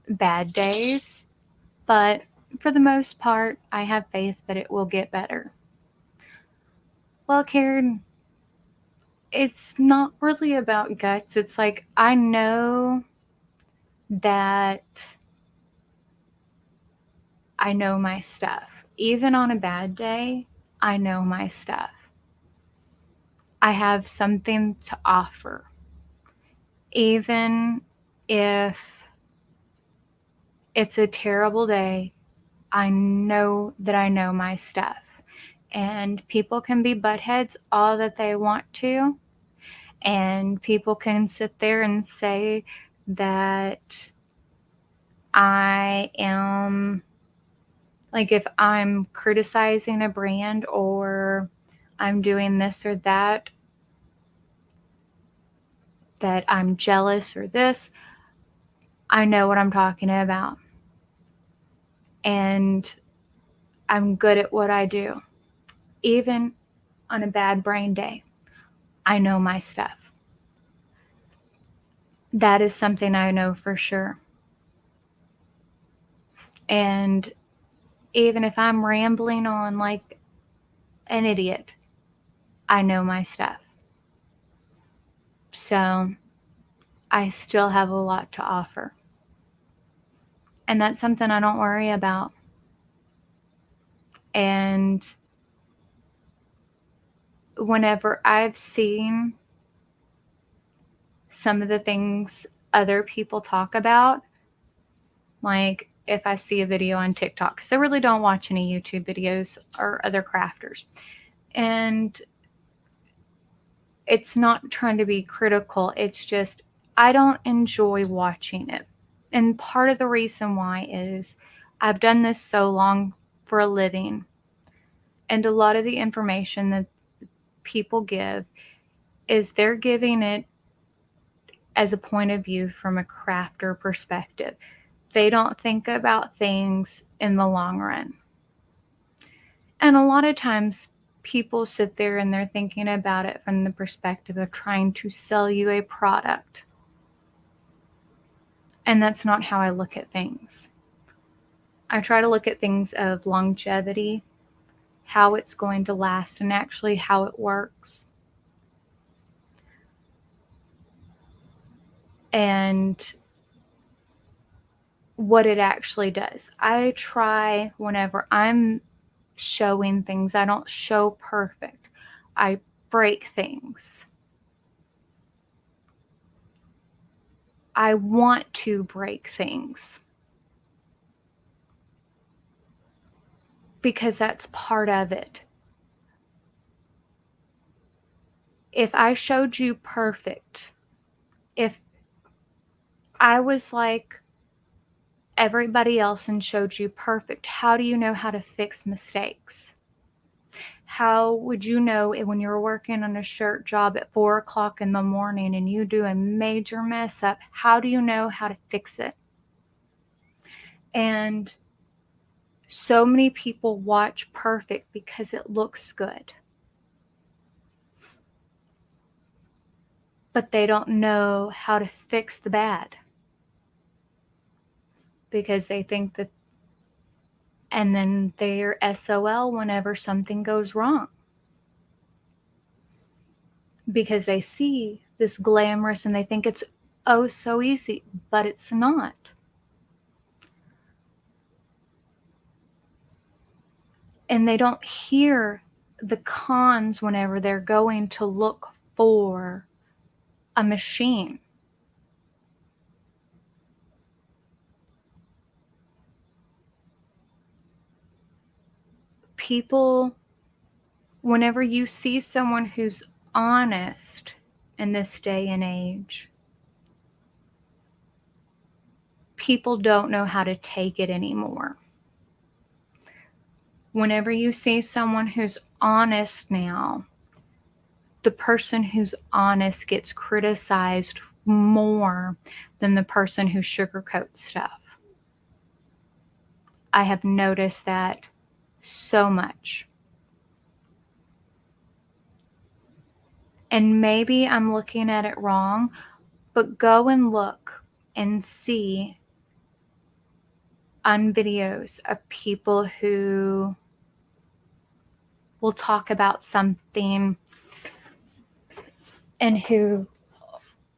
bad days, but for the most part, I have faith that it will get better. Well, Karen, it's not really about guts. It's like I know that I know my stuff. Even on a bad day, I know my stuff. I have something to offer. Even if it's a terrible day, I know that I know my stuff. And people can be buttheads all that they want to. And people can sit there and say that I am, like, if I'm criticizing a brand or I'm doing this or that I'm jealous or this, I know what I'm talking about. And I'm good at what I do. Even on a bad brain day, I know my stuff. That is something I know for sure. And even if I'm rambling on like an idiot, I know my stuff. So I still have a lot to offer. And that's something I don't worry about. And whenever I've seen some of the things other people talk about, like if I see a video on TikTok, because I really don't watch any YouTube videos or other crafters. And it's not trying to be critical. It's just I don't enjoy watching it. And part of the reason why is I've done this so long for a living. And a lot of the information that people give is they're giving it as a point of view from a crafter perspective. They don't think about things in the long run. And a lot of times people sit there and they're thinking about it from the perspective of trying to sell you a product. And that's not how I look at things. I try to look at things of longevity, how it's going to last, and actually how it works. And what it actually does. I try whenever I'm showing things, I don't show perfect. I break things. I want to break things because that's part of it. If I showed you perfect, if I was like everybody else and showed you perfect, how do you know how to fix mistakes? How would you know when you're working on a shirt job at 4 o'clock in the morning and you do a major mess up? How do you know how to fix it? And so many people watch perfect because it looks good. But they don't know how to fix the bad because they think that, and then they're SOL whenever something goes wrong because they see this glamorous and they think it's oh so easy, but it's not. And they don't hear the cons whenever they're going to look for a machine. People, whenever you see someone who's honest in this day and age, people don't know how to take it anymore. Whenever you see someone who's honest now, the person who's honest gets criticized more than the person who sugarcoats stuff. I have noticed that so much. And maybe I'm looking at it wrong, but go and look and see on videos of people who will talk about something and who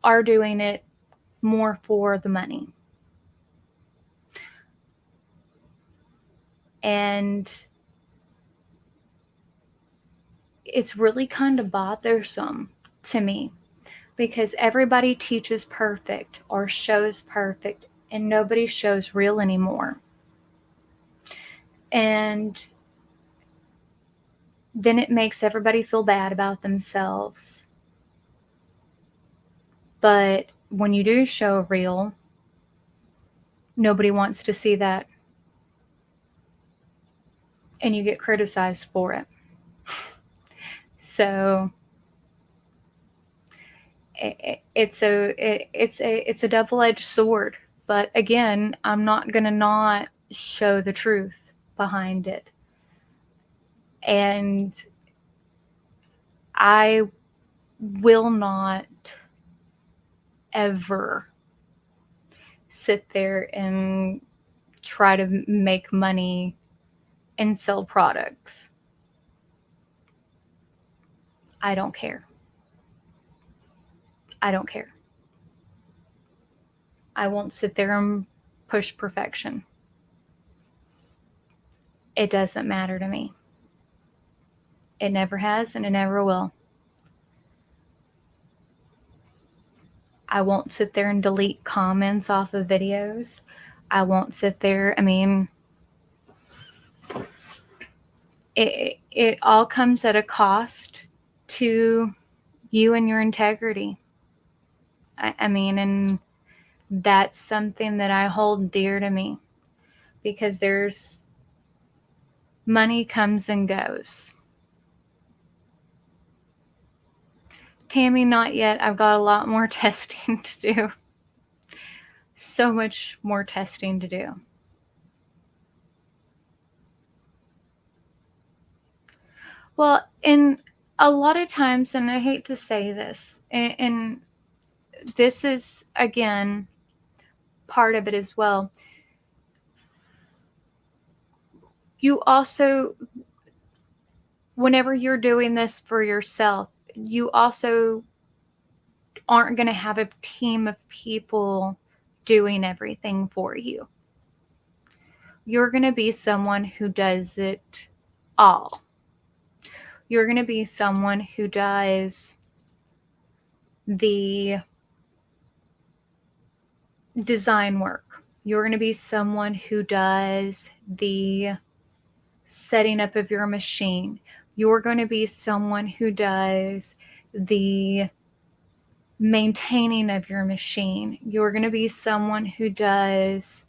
are doing it more for the money. And it's really kind of bothersome to me because everybody teaches perfect or shows perfect and nobody shows real anymore. And then it makes everybody feel bad about themselves. But when you do show real, nobody wants to see that. And you get criticized for it. So it's a double-edged sword. But again, I'm not going to not show the truth behind it. And I will not ever sit there and try to make money and sell products. I don't care. I don't care. I won't sit there and push perfection. It doesn't matter to me. It never has and it never will. I won't sit there and delete comments off of videos. I won't sit there. I mean, it all comes at a cost to you and your integrity. I mean, and that's something that I hold dear to me, because there's money comes and goes. Tammy, not yet. I've got a lot more testing to do. So much more testing to do. Well, in a lot of times, and I hate to say this, and this is, again, part of it as well. You also, whenever you're doing this for yourself, you also aren't going to have a team of people doing everything for you. You're going to be someone who does it all. You're going to be someone who does the design work. You're going to be someone who does the setting up of your machine. You're going to be someone who does the maintaining of your machine. You're going to be someone who does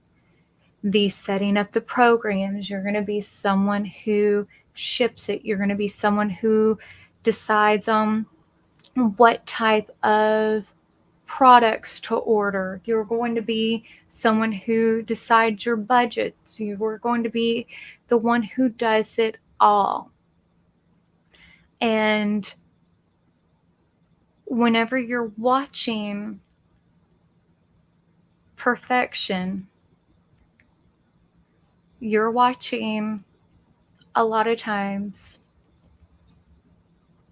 the setting up the programs. You're going to be someone who ships it. You're going to be someone who decides on what type of products to order. You're going to be someone who decides your budgets. You're going to be the one who does it all. And whenever you're watching perfection, you're watching a lot of times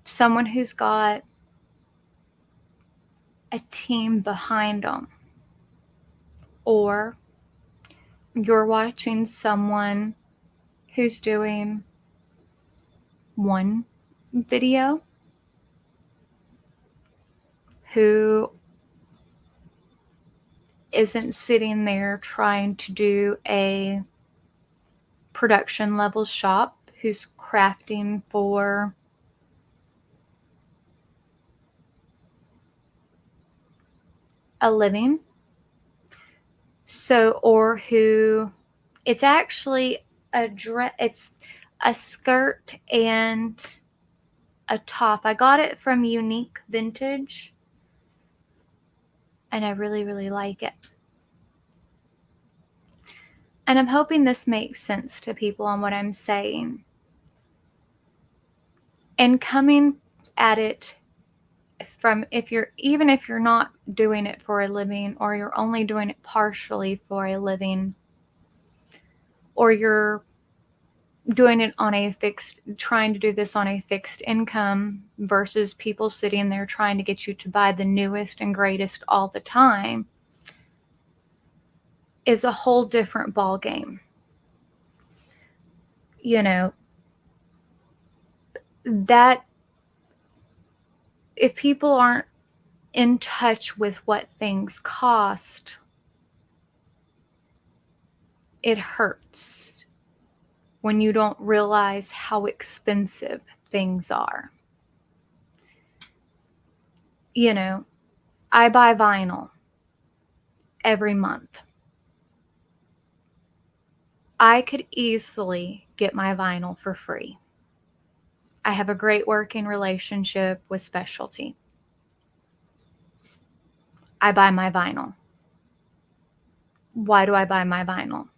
someone who's got a team behind them, or you're watching someone who's doing one video, who isn't sitting there trying to do a production level shop, who's crafting for a living. So, or who, it's actually it's a skirt and a top. I got it from Unique Vintage, and I really, really like it. And I'm hoping this makes sense to people on what I'm saying. And coming at it from, even if you're not doing it for a living, or you're only doing it partially for a living, or you're doing it on a trying to do this on a fixed income versus people sitting there trying to get you to buy the newest and greatest all the time, is a whole different ball game. You know, that if people aren't in touch with what things cost, it hurts when you don't realize how expensive things are. You know, I buy vinyl every month. I could easily get my vinyl for free. I have a great working relationship with Specialty. I buy my vinyl. Why do I buy my vinyl?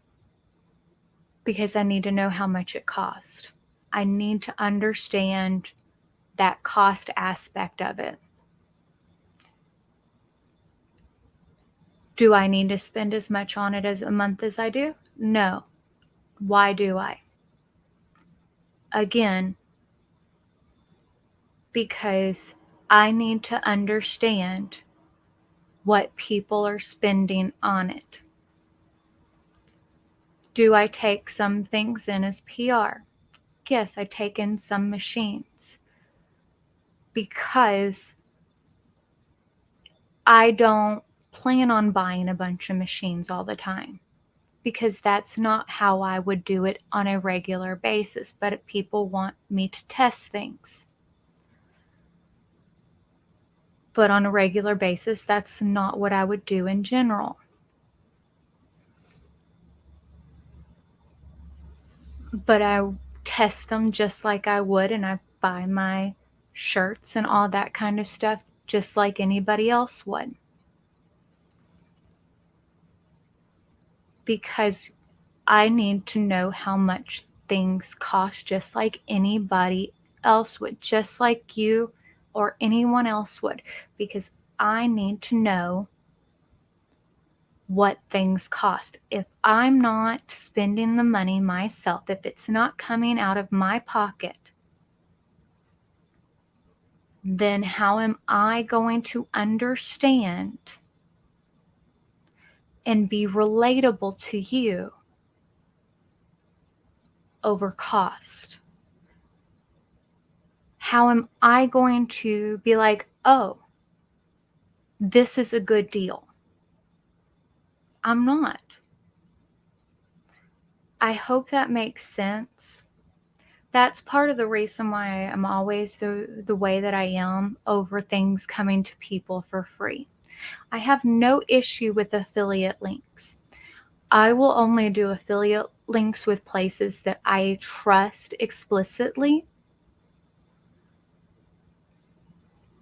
Because I need to know how much it costs. I need to understand that cost aspect of it. Do I need to spend as much on it as a month as I do? No. Why do I? Again, because I need to understand what people are spending on it. Do I take some things in as PR? Yes, I take in some machines, because I don't plan on buying a bunch of machines all the time, because that's not how I would do it on a regular basis. But people want me to test things. But on a regular basis, that's not what I would do in general. But I test them just like I would, and I buy my shirts and all that kind of stuff just like anybody else would. Because I need to know how much things cost just like anybody else would, just like you or anyone else would, because I need to know what things cost. If I'm not spending the money myself, if it's not coming out of my pocket, then how am I going to understand and be relatable to you over cost? How am I going to be like, oh, this is a good deal? I'm not. I hope that makes sense. That's part of the reason why I'm always the way that I am over things coming to people for free. I have no issue with affiliate links. I will only do affiliate links with places that I trust explicitly,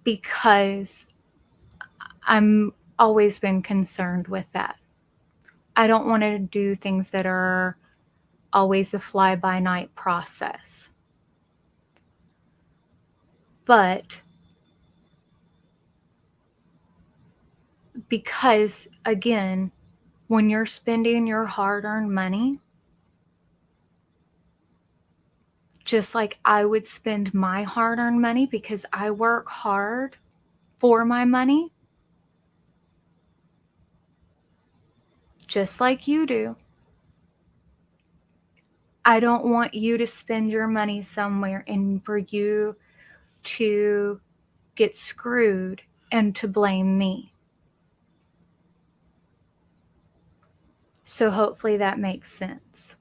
because I'm always been concerned with that. I don't want to do things that are always a fly-by-night process. But because, again, when you're spending your hard-earned money, just like I would spend my hard-earned money because I work hard for my money, just like you do, I don't want you to spend your money somewhere and for you to get screwed and to blame me. So hopefully that makes sense.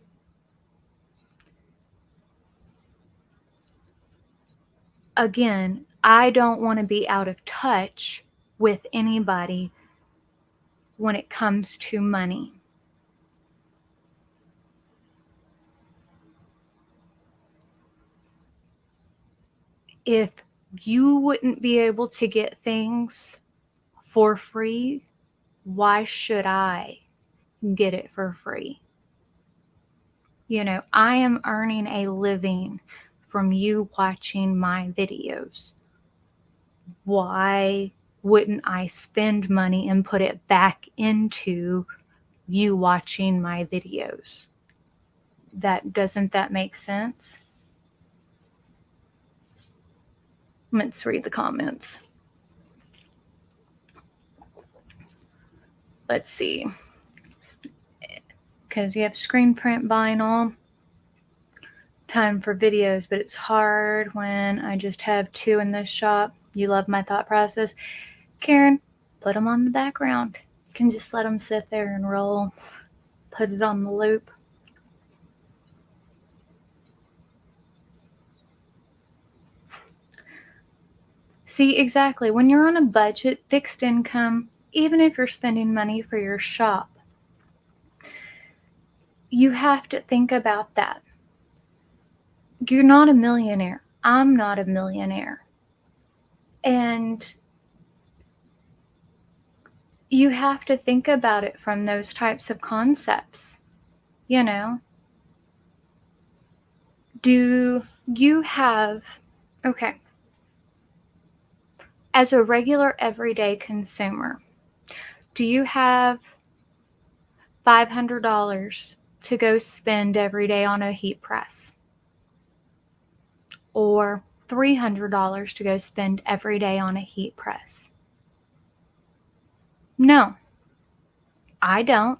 Again, I don't want to be out of touch with anybody when it comes to money. If you wouldn't be able to get things for free, why should I get it for free? You know, I am earning a living from you watching my videos. Why wouldn't I spend money and put it back into you watching my videos? Doesn't that make sense? Let's read the comments. Let's see. Because you have screen print vinyl, time for videos, but it's hard when I just have two in this shop. You love my thought process. Karen, put them on the background. You can just let them sit there and roll. Put it on the loop. See, exactly. When you're on a budget, fixed income, even if you're spending money for your shop, you have to think about that. You're not a millionaire. I'm not a millionaire. And you have to think about it from those types of concepts. You know, do you have, okay, as a regular everyday consumer, do you have $500 to go spend every day on a heat press? Or $300 to go spend every day on a heat press? No, I don't.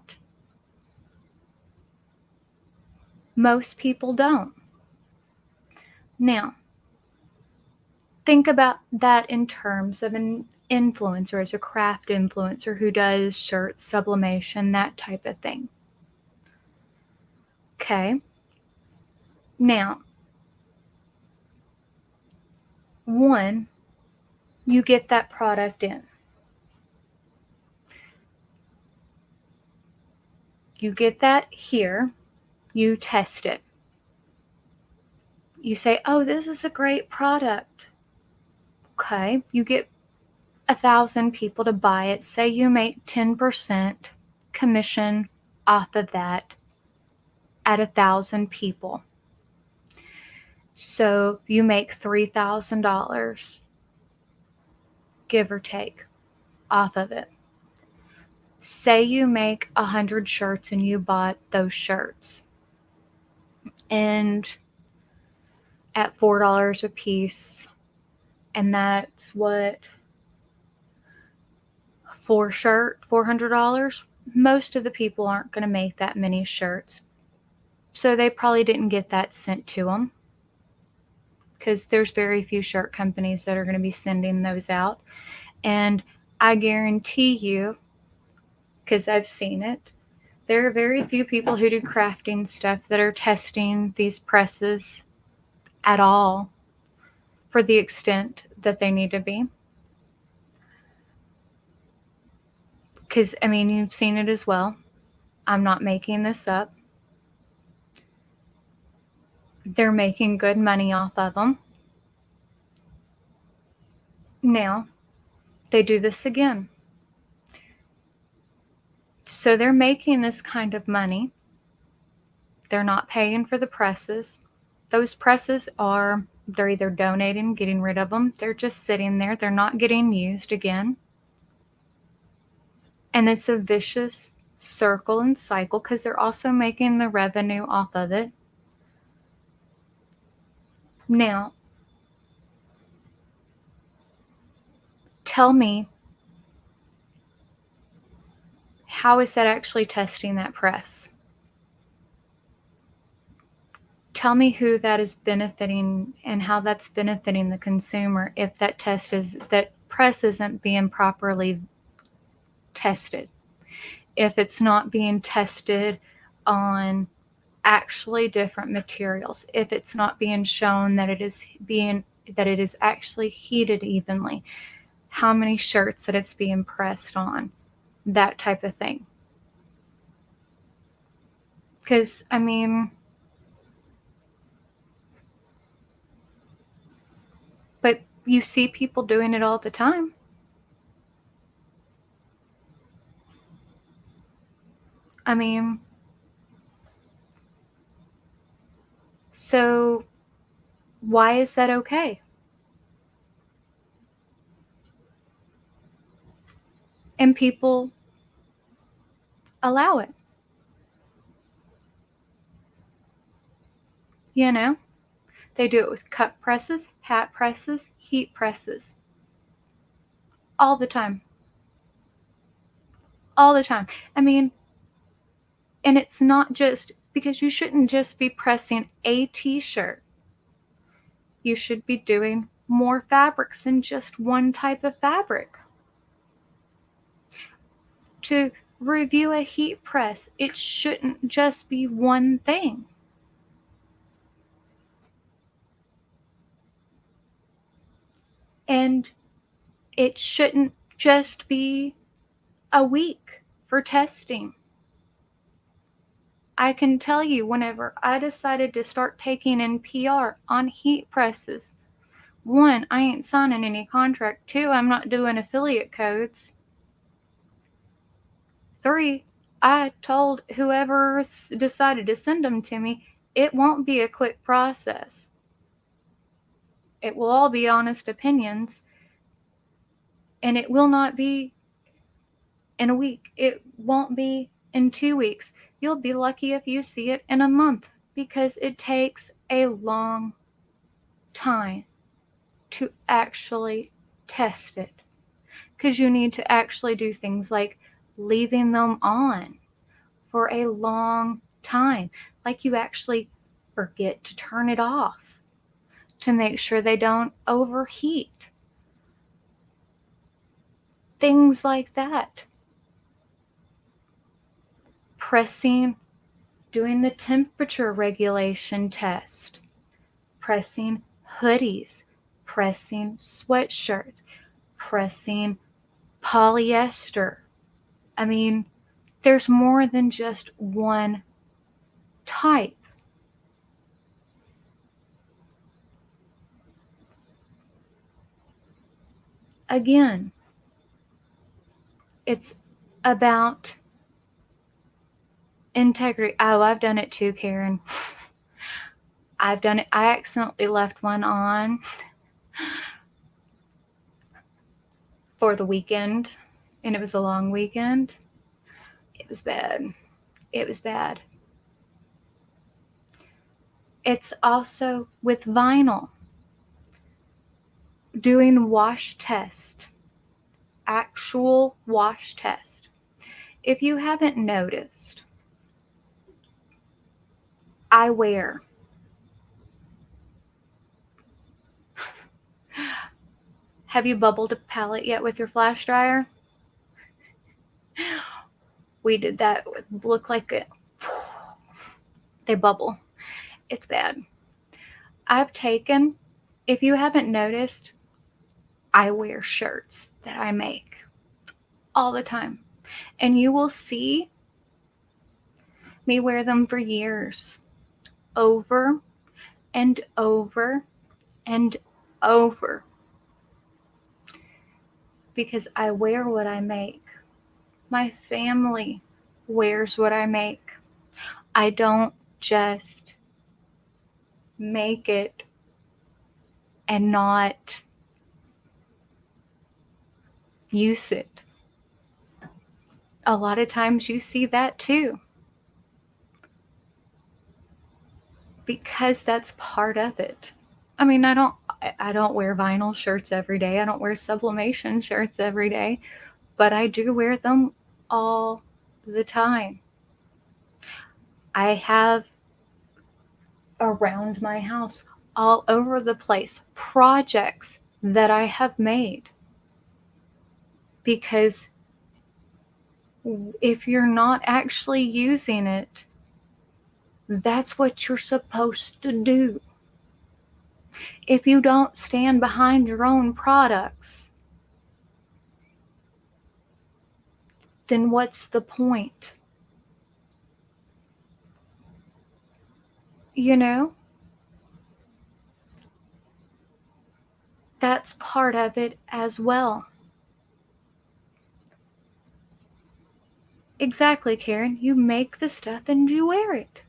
Most people don't. Now, think about that in terms of an influencer, as a craft influencer who does shirts, sublimation, that type of thing. Okay. Now, one, you get that product in. You get that here, you test it. You say, oh, this is a great product. Okay, you get 1,000 people to buy it. Say you make 10% commission off of that at 1,000 people. So you make $3,000, give or take, off of it. Say you make 100 shirts and you bought those shirts. And at $4 a piece, and that's what, $400. Most of the people aren't going to make that many shirts, so they probably didn't get that sent to them, because there's very few shirt companies that are going to be sending those out. And I guarantee you, because I've seen it, there are very few people who do crafting stuff that are testing these presses at all for the extent that they need to be. Because, I mean, you've seen it as well. I'm not making this up. They're making good money off of them. Now, they do this again. So they're making this kind of money. They're not paying for the presses. Those presses they're either donating, getting rid of them. They're just sitting there. They're not getting used again. And it's a vicious circle and cycle, because they're also making the revenue off of it. Now, tell me, how is that actually testing that press? Tell me who that is benefiting and how that's benefiting the consumer if that press isn't being properly tested. If it's not being tested on actually different materials, if it's not being shown that it is actually heated evenly, how many shirts that it's being pressed on, that type of thing. Because, I mean, but you see people doing it all the time. I mean, so why is that okay? And people allow it. You know? They do it with cup presses, hat presses, heat presses. All the time. All the time. I mean, and it's not just because you shouldn't just be pressing a t-shirt. You should be doing more fabrics than just one type of fabric. To review a heat press, it shouldn't just be one thing. And it shouldn't just be a week for testing. I can tell you, whenever I decided to start taking in PR on heat presses, 1, I ain't signing any contract. 2, I'm not doing affiliate codes. 3, I told whoever decided to send them to me, it won't be a quick process. It will all be honest opinions, and it will not be in a week. It won't be in 2 weeks. You'll be lucky if you see it in a month, because it takes a long time to actually test it. Because you need to actually do things like leaving them on for a long time. Like you actually forget to turn it off to make sure they don't overheat. Things like that. Pressing, doing the temperature regulation test, pressing hoodies, pressing sweatshirts, pressing, polyester. I mean, there's more than just one type. Again, it's about integrity. Oh, I've done it too, Karen. I've done it. I accidentally left one on for the weekend, and it was a long weekend. It was bad. It was bad. It's also with vinyl. Doing wash test. Actual wash test. If you haven't noticed, I wear Have you bubbled a palette yet with your flash dryer? We did that. Look like it. They bubble. It's bad. If you haven't noticed, I wear shirts that I make all the time. And you will see me wear them for years. Over and over and over. Because I wear what I make. My family wears what I make. I don't just make it and not use it. A lot of times you see that too. Because that's part of it. I mean, I don't wear vinyl shirts every day. I don't wear sublimation shirts every day, but I do wear them all the time. I have around my house, all over the place, projects that I have made. Because if you're not actually using it, that's what you're supposed to do. If you don't stand behind your own products, then what's the point? You know? That's part of it as well. Exactly, Karen. You make the stuff and you wear it.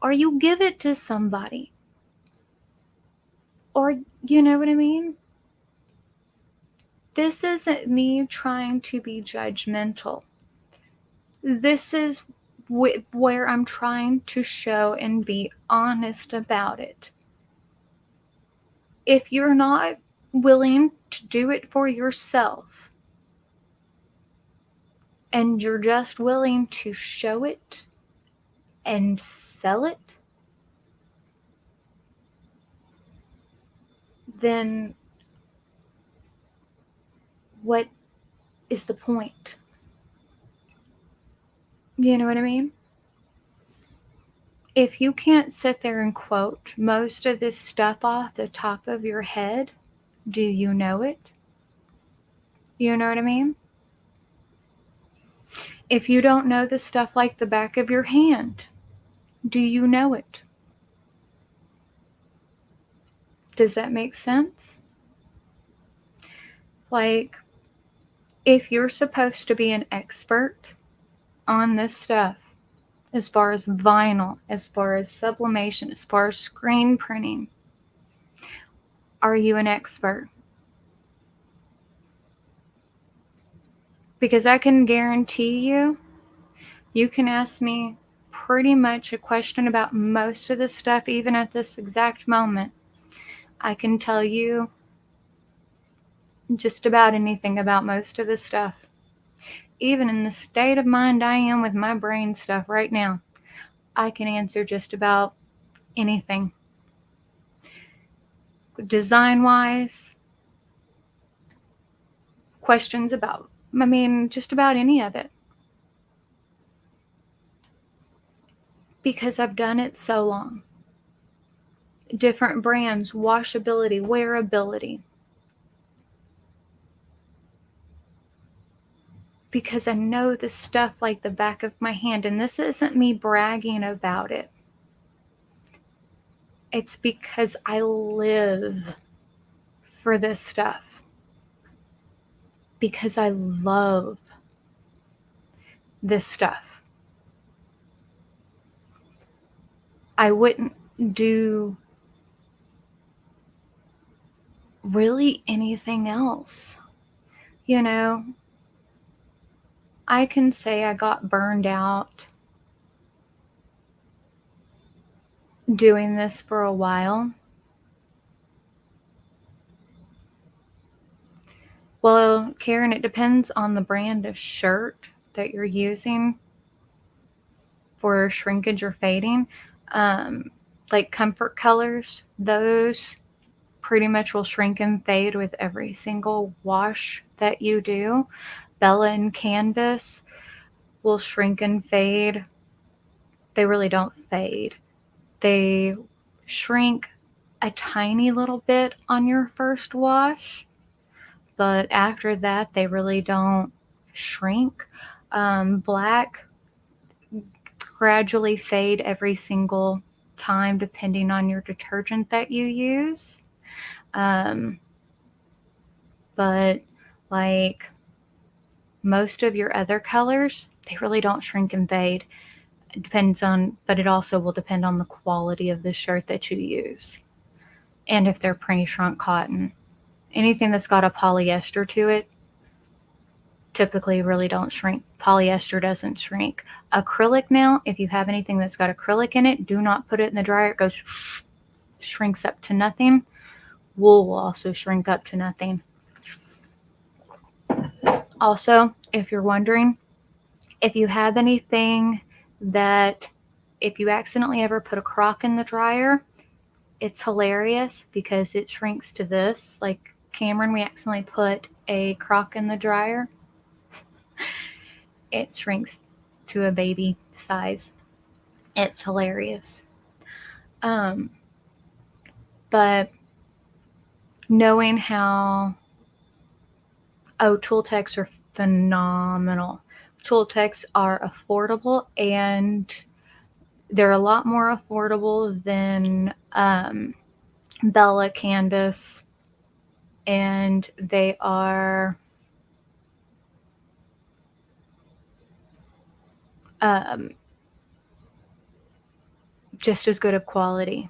Or you give it to somebody. Or, you know what I mean? This isn't me trying to be judgmental. This is where I'm trying to show and be honest about it. If you're not willing to do it for yourself, and you're just willing to show it and sell it, then what is the point? You know what I mean? If you can't sit there and quote most of this stuff off the top of your head, do you know it? You know what I mean? If you don't know the stuff like the back of your hand, do you know it? Does that make sense? Like, if you're supposed to be an expert on this stuff, as far as vinyl, as far as sublimation, as far as screen printing, are you an expert? Because I can guarantee you can ask me pretty much a question about most of the stuff, even at this exact moment. I can tell you just about anything about most of the stuff. Even in the state of mind I am with my brain stuff right now, I can answer just about anything. Design-wise, questions about, just about any of it. Because I've done it so long. Different brands, washability, wearability. I mean, just about anything. If you're not willing to do it for yourself, then what's the point? You know? because I know this stuff like the back of my hand, and this isn't me bragging about it. It's because I live for this stuff. Because I love this stuff. I wouldn't do really anything else. You know, I can say I got burned out doing this for a while. Well, Karen, it depends on the brand of shirt that you're using for shrinkage or fading. Like comfort colors, those pretty much will shrink and fade with every single wash that you do. Bella and Canvas will shrink and fade. They really don't fade. They shrink a tiny little bit on your first wash, but after that, they really don't shrink. Black gradually fade every single time depending on your detergent that you use. But like most of your other colors, they really don't shrink and fade. It depends on, but it also will depend on the quality of the shirt that you use and if they're pre-shrunk cotton. Anything that's got a polyester to it typically really don't shrink. Polyester doesn't shrink. Acrylic now, if you have anything that's got acrylic in it, do not put it in the dryer. It goes shrinks up to nothing. Wool will also shrink up to nothing. Also, if you're wondering, if you have anything that if you accidentally ever put a crock in the dryer, it's hilarious because it shrinks to this. Like Cameron, we accidentally put a crock in the dryer. It shrinks to a baby size. It's hilarious. But knowing how, Tooltex are phenomenal. Tooltex are affordable, and they're a lot more affordable than Bella Canvas, and they are just as good of quality.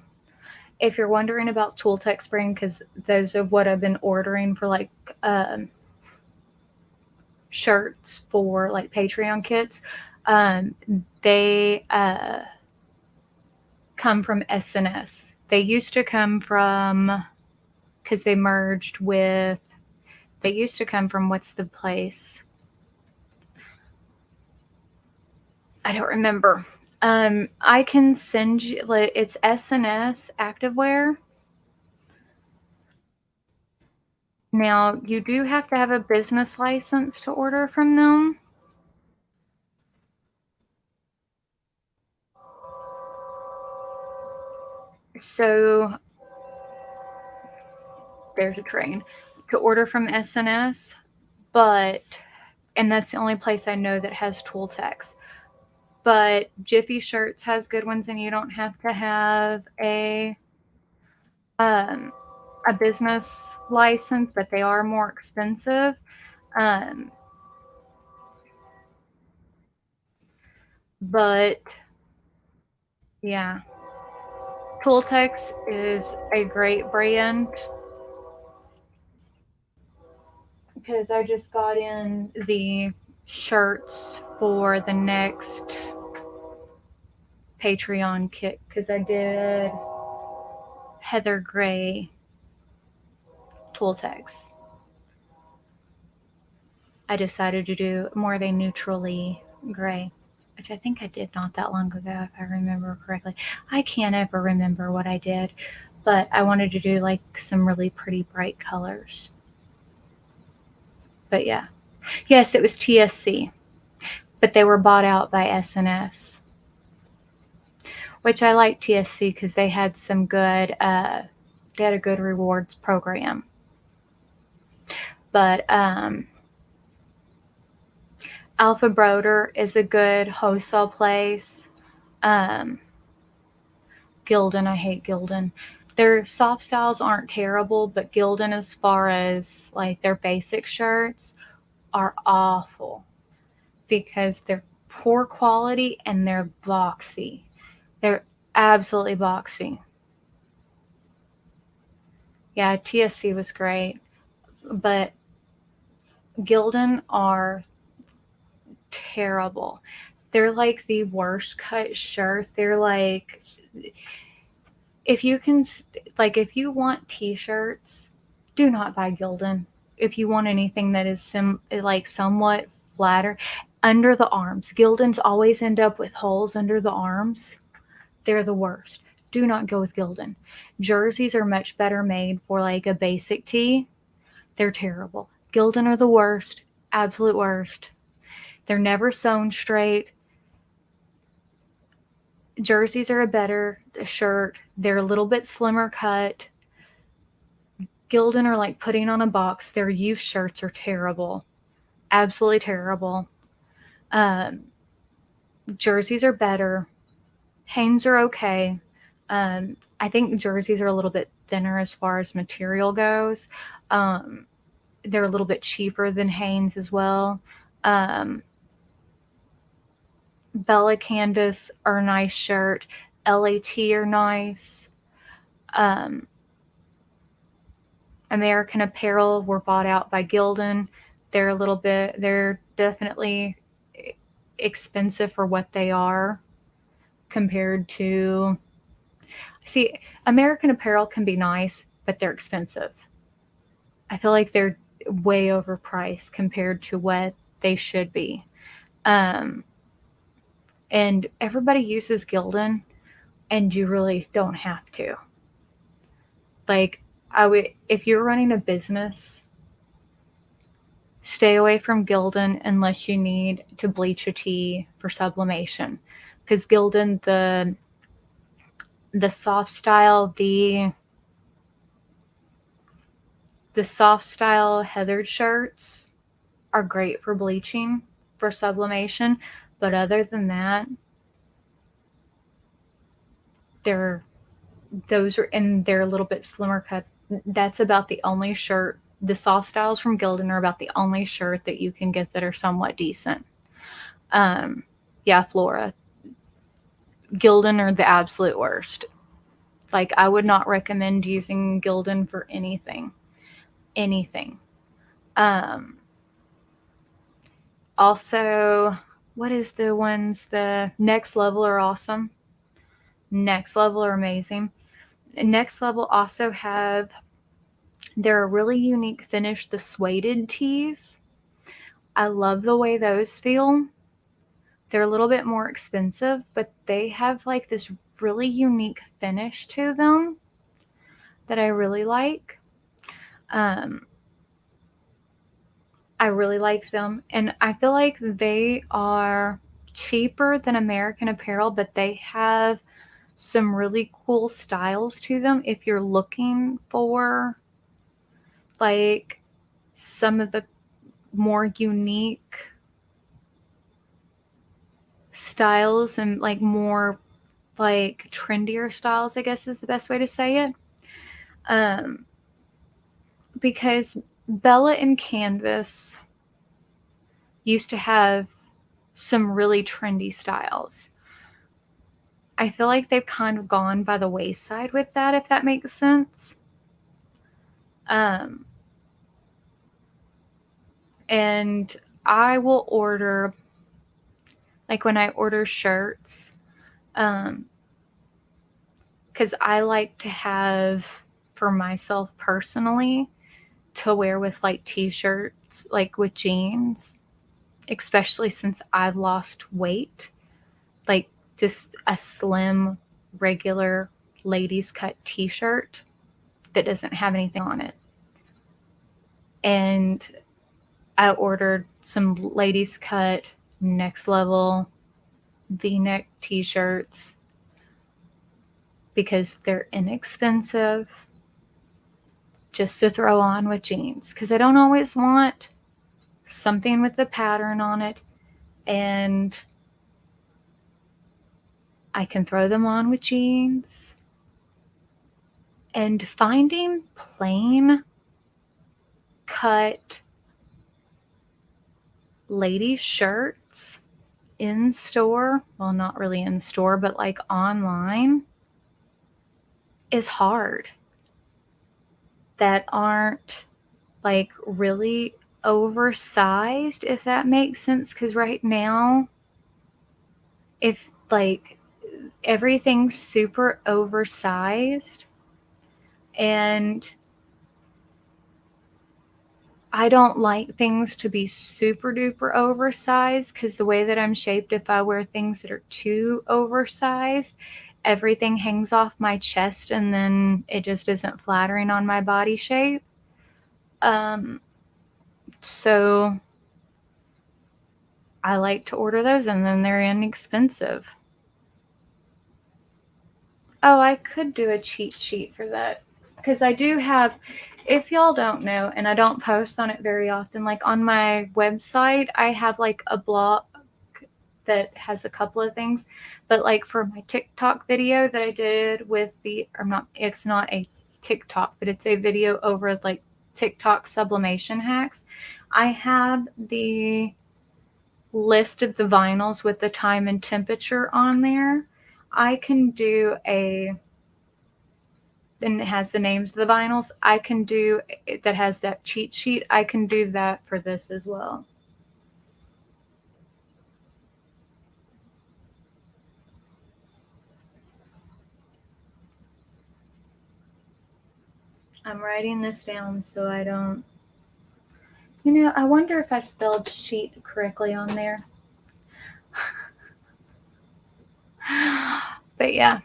If you're wondering about Tooltex spring, because those are what I've been ordering for like shirts for like Patreon kits, they come from S&S. They used to come from, because they merged with, they used to come from, what's the place? I don't remember. I can send you, like, it's S&S Activewear. Now, you do have to have a business license to order from them. So, there's a train to order from S&S, but, and that's the only place I know that has Tooltex. But Jiffy Shirts has good ones, and you don't have to have a business license, but they are more expensive. But yeah, Tooltex is a great brand because I just got in the shirts for the next Patreon kit because I did Heather Gray Tooltex. I decided to do more of a neutrally gray, which I think I did not that long ago, if I remember correctly. I can't ever remember what I did, but I wanted to do like some really pretty bright colors. But yeah. Yes, it was TSC, but they were bought out by S&S, which I like TSC because they had some good, they had a good rewards program. But Alpha Broder is a good wholesale place. Gildan, I hate Gildan. Their soft styles aren't terrible, but Gildan, as far as like their basic shirts, are awful because they're poor quality and they're boxy. They're absolutely boxy. Yeah, TSC was great, but Gildan are terrible. They're like the worst cut shirt. They're like, if you can, like, if you want t-shirts, do not buy Gildan. If you want anything that is like somewhat flatter, under the arms, Gildan's always end up with holes under the arms. They're the worst. Do not go with Gildan. Jerseys are much better made for like a basic tee. They're terrible. Gildan are the worst, absolute worst. They're never sewn straight. Jerseys are a better shirt. They're a little bit slimmer cut. Gildan are like putting on a box. Their youth shirts are terrible. Absolutely terrible. Jerseys are better. Hanes are okay. I think jerseys are a little bit thinner as far as material goes. They're a little bit cheaper than Hanes as well. Bella Canvas are a nice shirt. LAT are nice. American Apparel were bought out by Gildan. They're definitely expensive for what they are compared to. See, American Apparel can be nice, but they're expensive. I feel like they're way overpriced compared to what they should be. And everybody uses Gildan, and you really don't have to. Like, if you're running a business, stay away from Gildan unless you need to bleach a tee for sublimation, because Gildan, the soft style, the soft style heathered shirts are great for bleaching for sublimation, but other than that, they're a little bit slimmer cut. That's about the only shirt. The soft styles from Gildan are about the only shirt that you can get that are somewhat decent. Yeah, Flora. Gildan are the absolute worst. Like, I would not recommend using Gildan for anything. Anything. Also, what is the ones? The Next Level are awesome. Next Level are amazing. Next Level also have, they're a really unique finish, the suede tees. I love the way those feel. They're a little bit more expensive, but they have like this really unique finish to them that I really like. I really like them, and I feel like they are cheaper than American Apparel, but they have some really cool styles to them if you're looking for like some of the more unique styles and like more like trendier styles, I guess is the best way to say it. Because Bella and Canvas used to have some really trendy styles. I feel like they've kind of gone by the wayside with that, if that makes sense. And I will order, like when I order shirts, because I like to have for myself personally to wear with like t-shirts, like with jeans, especially since I've lost weight, like just a slim, regular ladies cut t-shirt that doesn't have anything on it. And I ordered some ladies cut Next Level V-neck t-shirts because they're inexpensive just to throw on with jeans, because I don't always want something with a pattern on it. and I can throw them on with jeans. And finding plain cut ladies shirts in store, well, not really in store, but like online, is hard. That aren't like really oversized, if that makes sense. Because right now, if like everything's super oversized, and I don't like things to be super duper oversized, because the way that I'm shaped, if I wear things that are too oversized, everything hangs off my chest and then it just isn't flattering on my body shape. So I like to order those, and then they're inexpensive. Oh, I could do a cheat sheet for that, because I do have, if y'all don't know, and I don't post on it very often, like on my website, I have like a blog that has a couple of things, but like for my TikTok video that I did with it's not a TikTok, but it's a video over like TikTok sublimation hacks. I have the list of the vinyls with the time and temperature on there. I can do and it has the names of the vinyls. I can do that has that cheat sheet. I can do that for this as well. I'm writing this down so I don't. I wonder if I spelled sheet correctly on there. But yeah.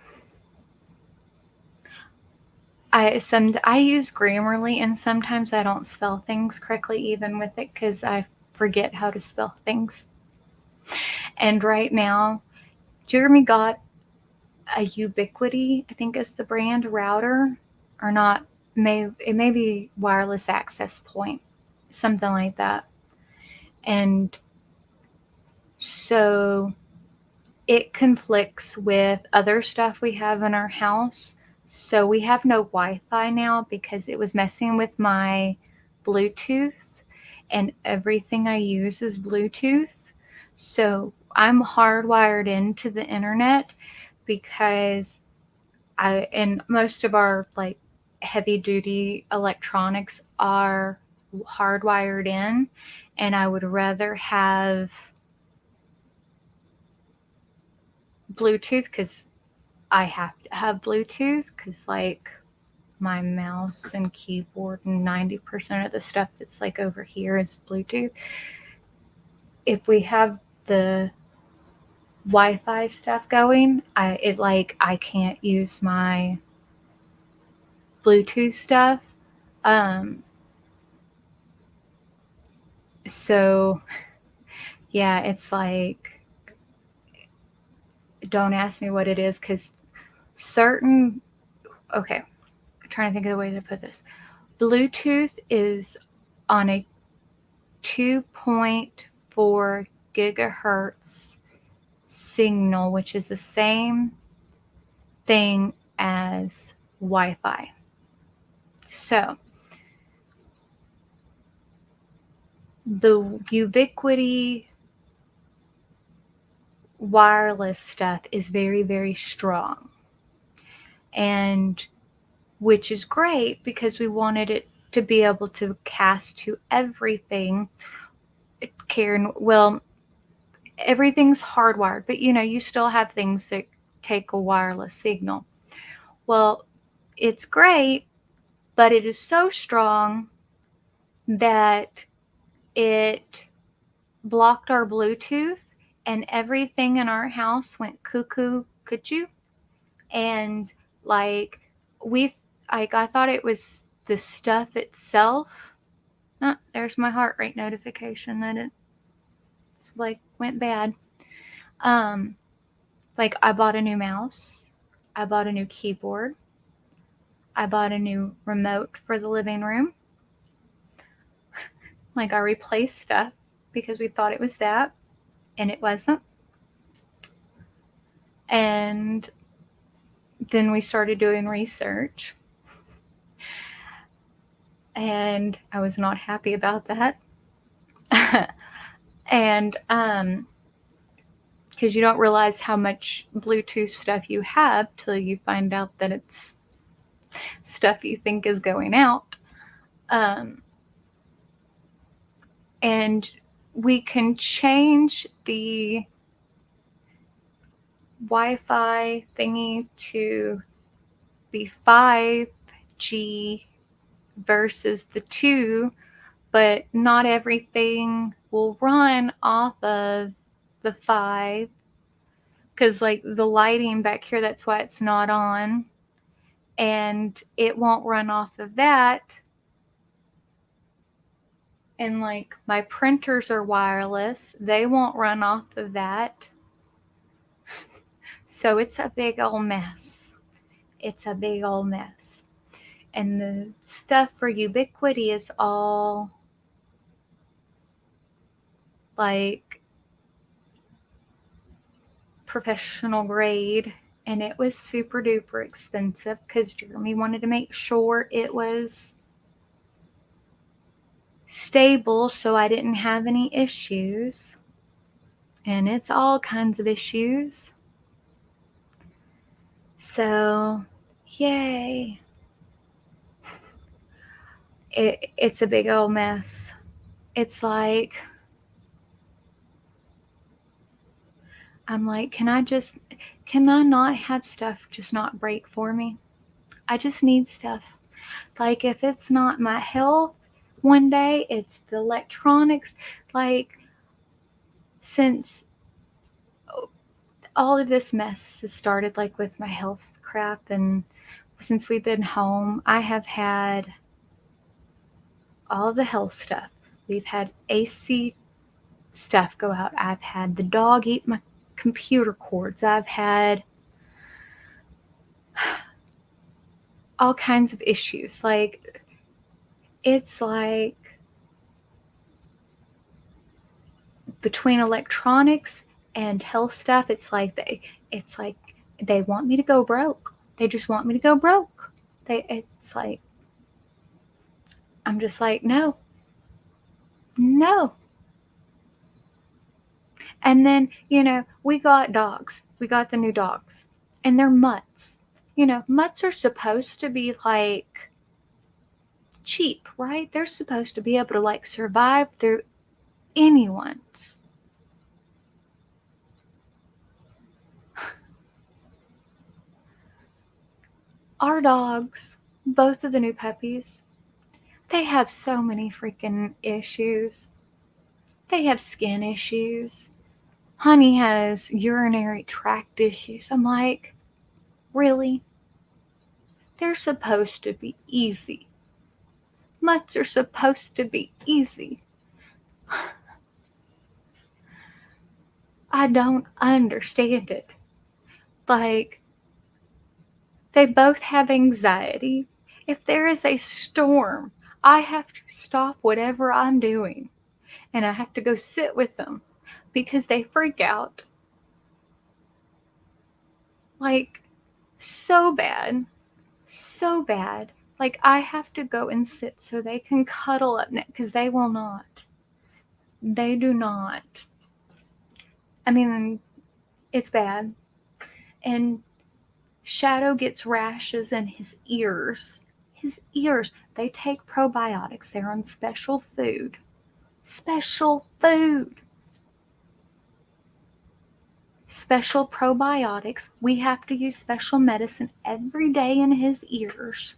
I use Grammarly, and sometimes I don't spell things correctly even with it, because I forget how to spell things. And right now, Jeremy got a Ubiquiti, I think is the brand, router, or not. It may be wireless access point, something like that. And so it conflicts with other stuff we have in our house. So we have no Wi-Fi now because it was messing with my Bluetooth, and everything I use is Bluetooth. So I'm hardwired into the internet, because and most of our like heavy duty electronics are hardwired in, and I would rather have Bluetooth, because I have to have Bluetooth, because like my mouse and keyboard and 90% of the stuff that's like over here is Bluetooth. If we have the Wi-Fi stuff going, I can't use my Bluetooth stuff. So yeah, it's like, don't ask me what it is, because okay, I'm trying to think of a way to put this. Bluetooth is on a 2.4 gigahertz signal, which is the same thing as Wi-Fi. So the Ubiquiti wireless stuff is very, very strong, and which is great because we wanted it to be able to cast to everything. Karen, well, everything's hardwired, but you still have things that take a wireless signal. Well, it's great, but it is so strong that it blocked our Bluetooth, and everything in our house went cuckoo, and like I thought it was the stuff itself. Oh, there's my heart rate notification that it's like went bad. Like I bought a new mouse, I bought a new keyboard, I bought a new remote for the living room. Like I replaced stuff because we thought it was that. and it wasn't. And then we started doing research, and I was not happy about that. And because you don't realize how much Bluetooth stuff you have till you find out that it's stuff you think is going out. And we can change the Wi-Fi thingy to be 5G versus the 2, but not everything will run off of the 5, because like the lighting back here, that's why it's not on, and it won't run off of that. And like my printers are wireless, they won't run off of that. So it's a big old mess. It's a big old mess. And the stuff for Ubiquity is all like professional grade, and it was super duper expensive because Jeremy wanted to make sure it was stable so I didn't have any issues. And it's all kinds of issues. So, yay. It's a big old mess. It's like, I'm like, can I not have stuff just not break for me? I just need stuff. Like, if it's not my health one day, it's the electronics. Like, since all of this mess has started, like with my health crap, and since we've been home, I have had all of the health stuff. We've had AC stuff go out. I've had the dog eat my computer cords. I've had all kinds of issues. Like, it's like between electronics and health stuff, it's like they want me to go broke. They just want me to go broke. It's like, I'm just like, no. And then, we got dogs. We got the new dogs, and they're mutts. Mutts are supposed to be like cheap, right? They're supposed to be able to like survive through anyone's. Our dogs, both of the new puppies, they have so many freaking issues. They have skin issues. Honey has urinary tract issues. I'm like, really? They're supposed to be easy. Mutts are supposed to be easy. I don't understand it. Like, they both have anxiety. If there is a storm, I have to stop whatever I'm doing, and I have to go sit with them because they freak out. Like, so bad. So bad. Like, I have to go and sit so they can cuddle up next, because they will not. They do not. I mean, it's bad. And Shadow gets rashes in his ears. His ears. They take probiotics. They're on special food. Special food. Special probiotics. We have to use special medicine every day in his ears.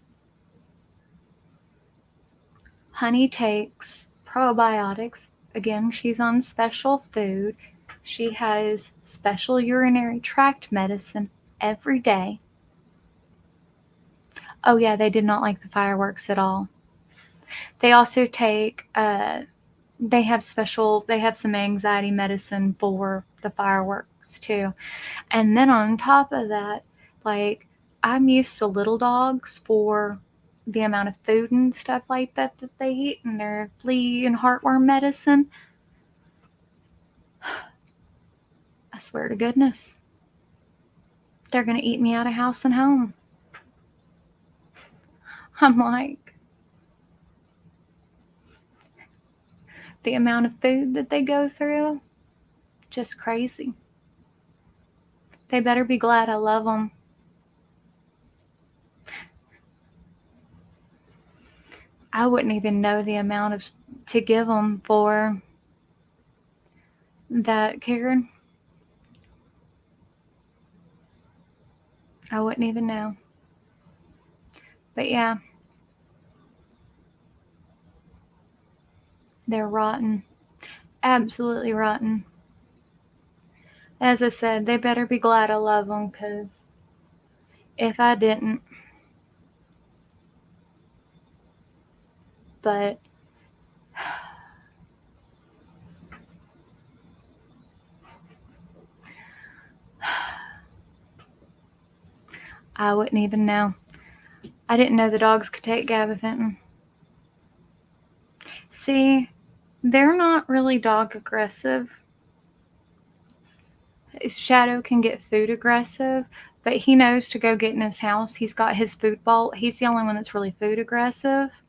Honey takes probiotics. Again, she's on special food. She has special urinary tract medicine every day. Oh yeah, they did not like the fireworks at all. They also take, they have some anxiety medicine for the fireworks too. And then on top of that, like, I'm used to little dogs for the amount of food and stuff like that they eat, and their flea and heartworm medicine. I swear to goodness. They're going to eat me out of house and home. I'm like, the amount of food that they go through, just crazy. They better be glad I love them. I wouldn't even know the amount of to give them for that, Karen. I wouldn't even know. But yeah, they're rotten. Absolutely rotten. As I said, they better be glad I love them, because if I didn't, but I wouldn't even know. I didn't know the dogs could take gabapentin. See, they're not really dog aggressive. Shadow can get food aggressive, but he knows to go get in his house. He's got his food bowl. He's the only one that's really food aggressive,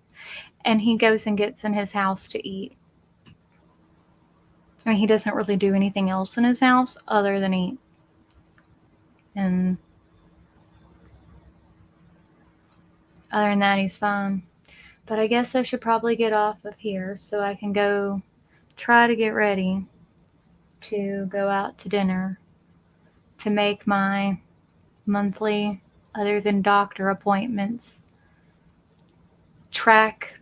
and he goes and gets in his house to eat. I mean, he doesn't really do anything else in his house other than eat. And other than that, he's fine. But I guess I should probably get off of here so I can go try to get ready to go out to dinner to make my monthly, other than doctor appointments, trek.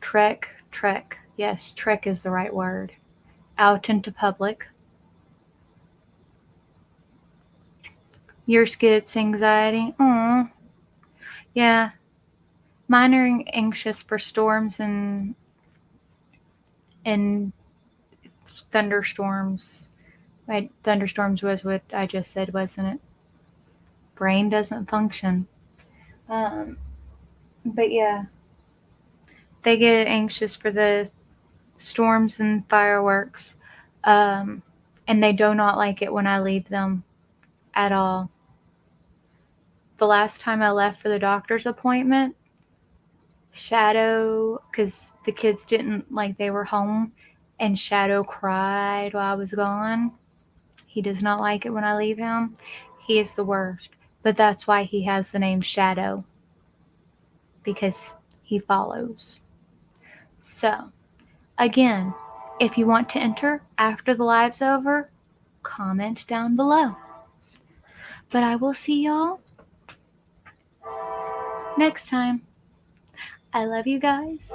Yes, trek is the right word. Out into public. Your skid's anxiety. Aw. Yeah. Mine are anxious for storms and thunderstorms. Thunderstorms was what I just said, wasn't it? Brain doesn't function. But yeah. They get anxious for the storms and fireworks. And they do not like it when I leave them at all. The last time I left for the doctor's appointment, Shadow, because the kids didn't like they were home, and Shadow cried while I was gone. He does not like it when I leave him. He is the worst. But that's why he has the name Shadow, because he follows. So, again, if you want to enter after the live's over, comment down below. But I will see y'all next time. I love you guys.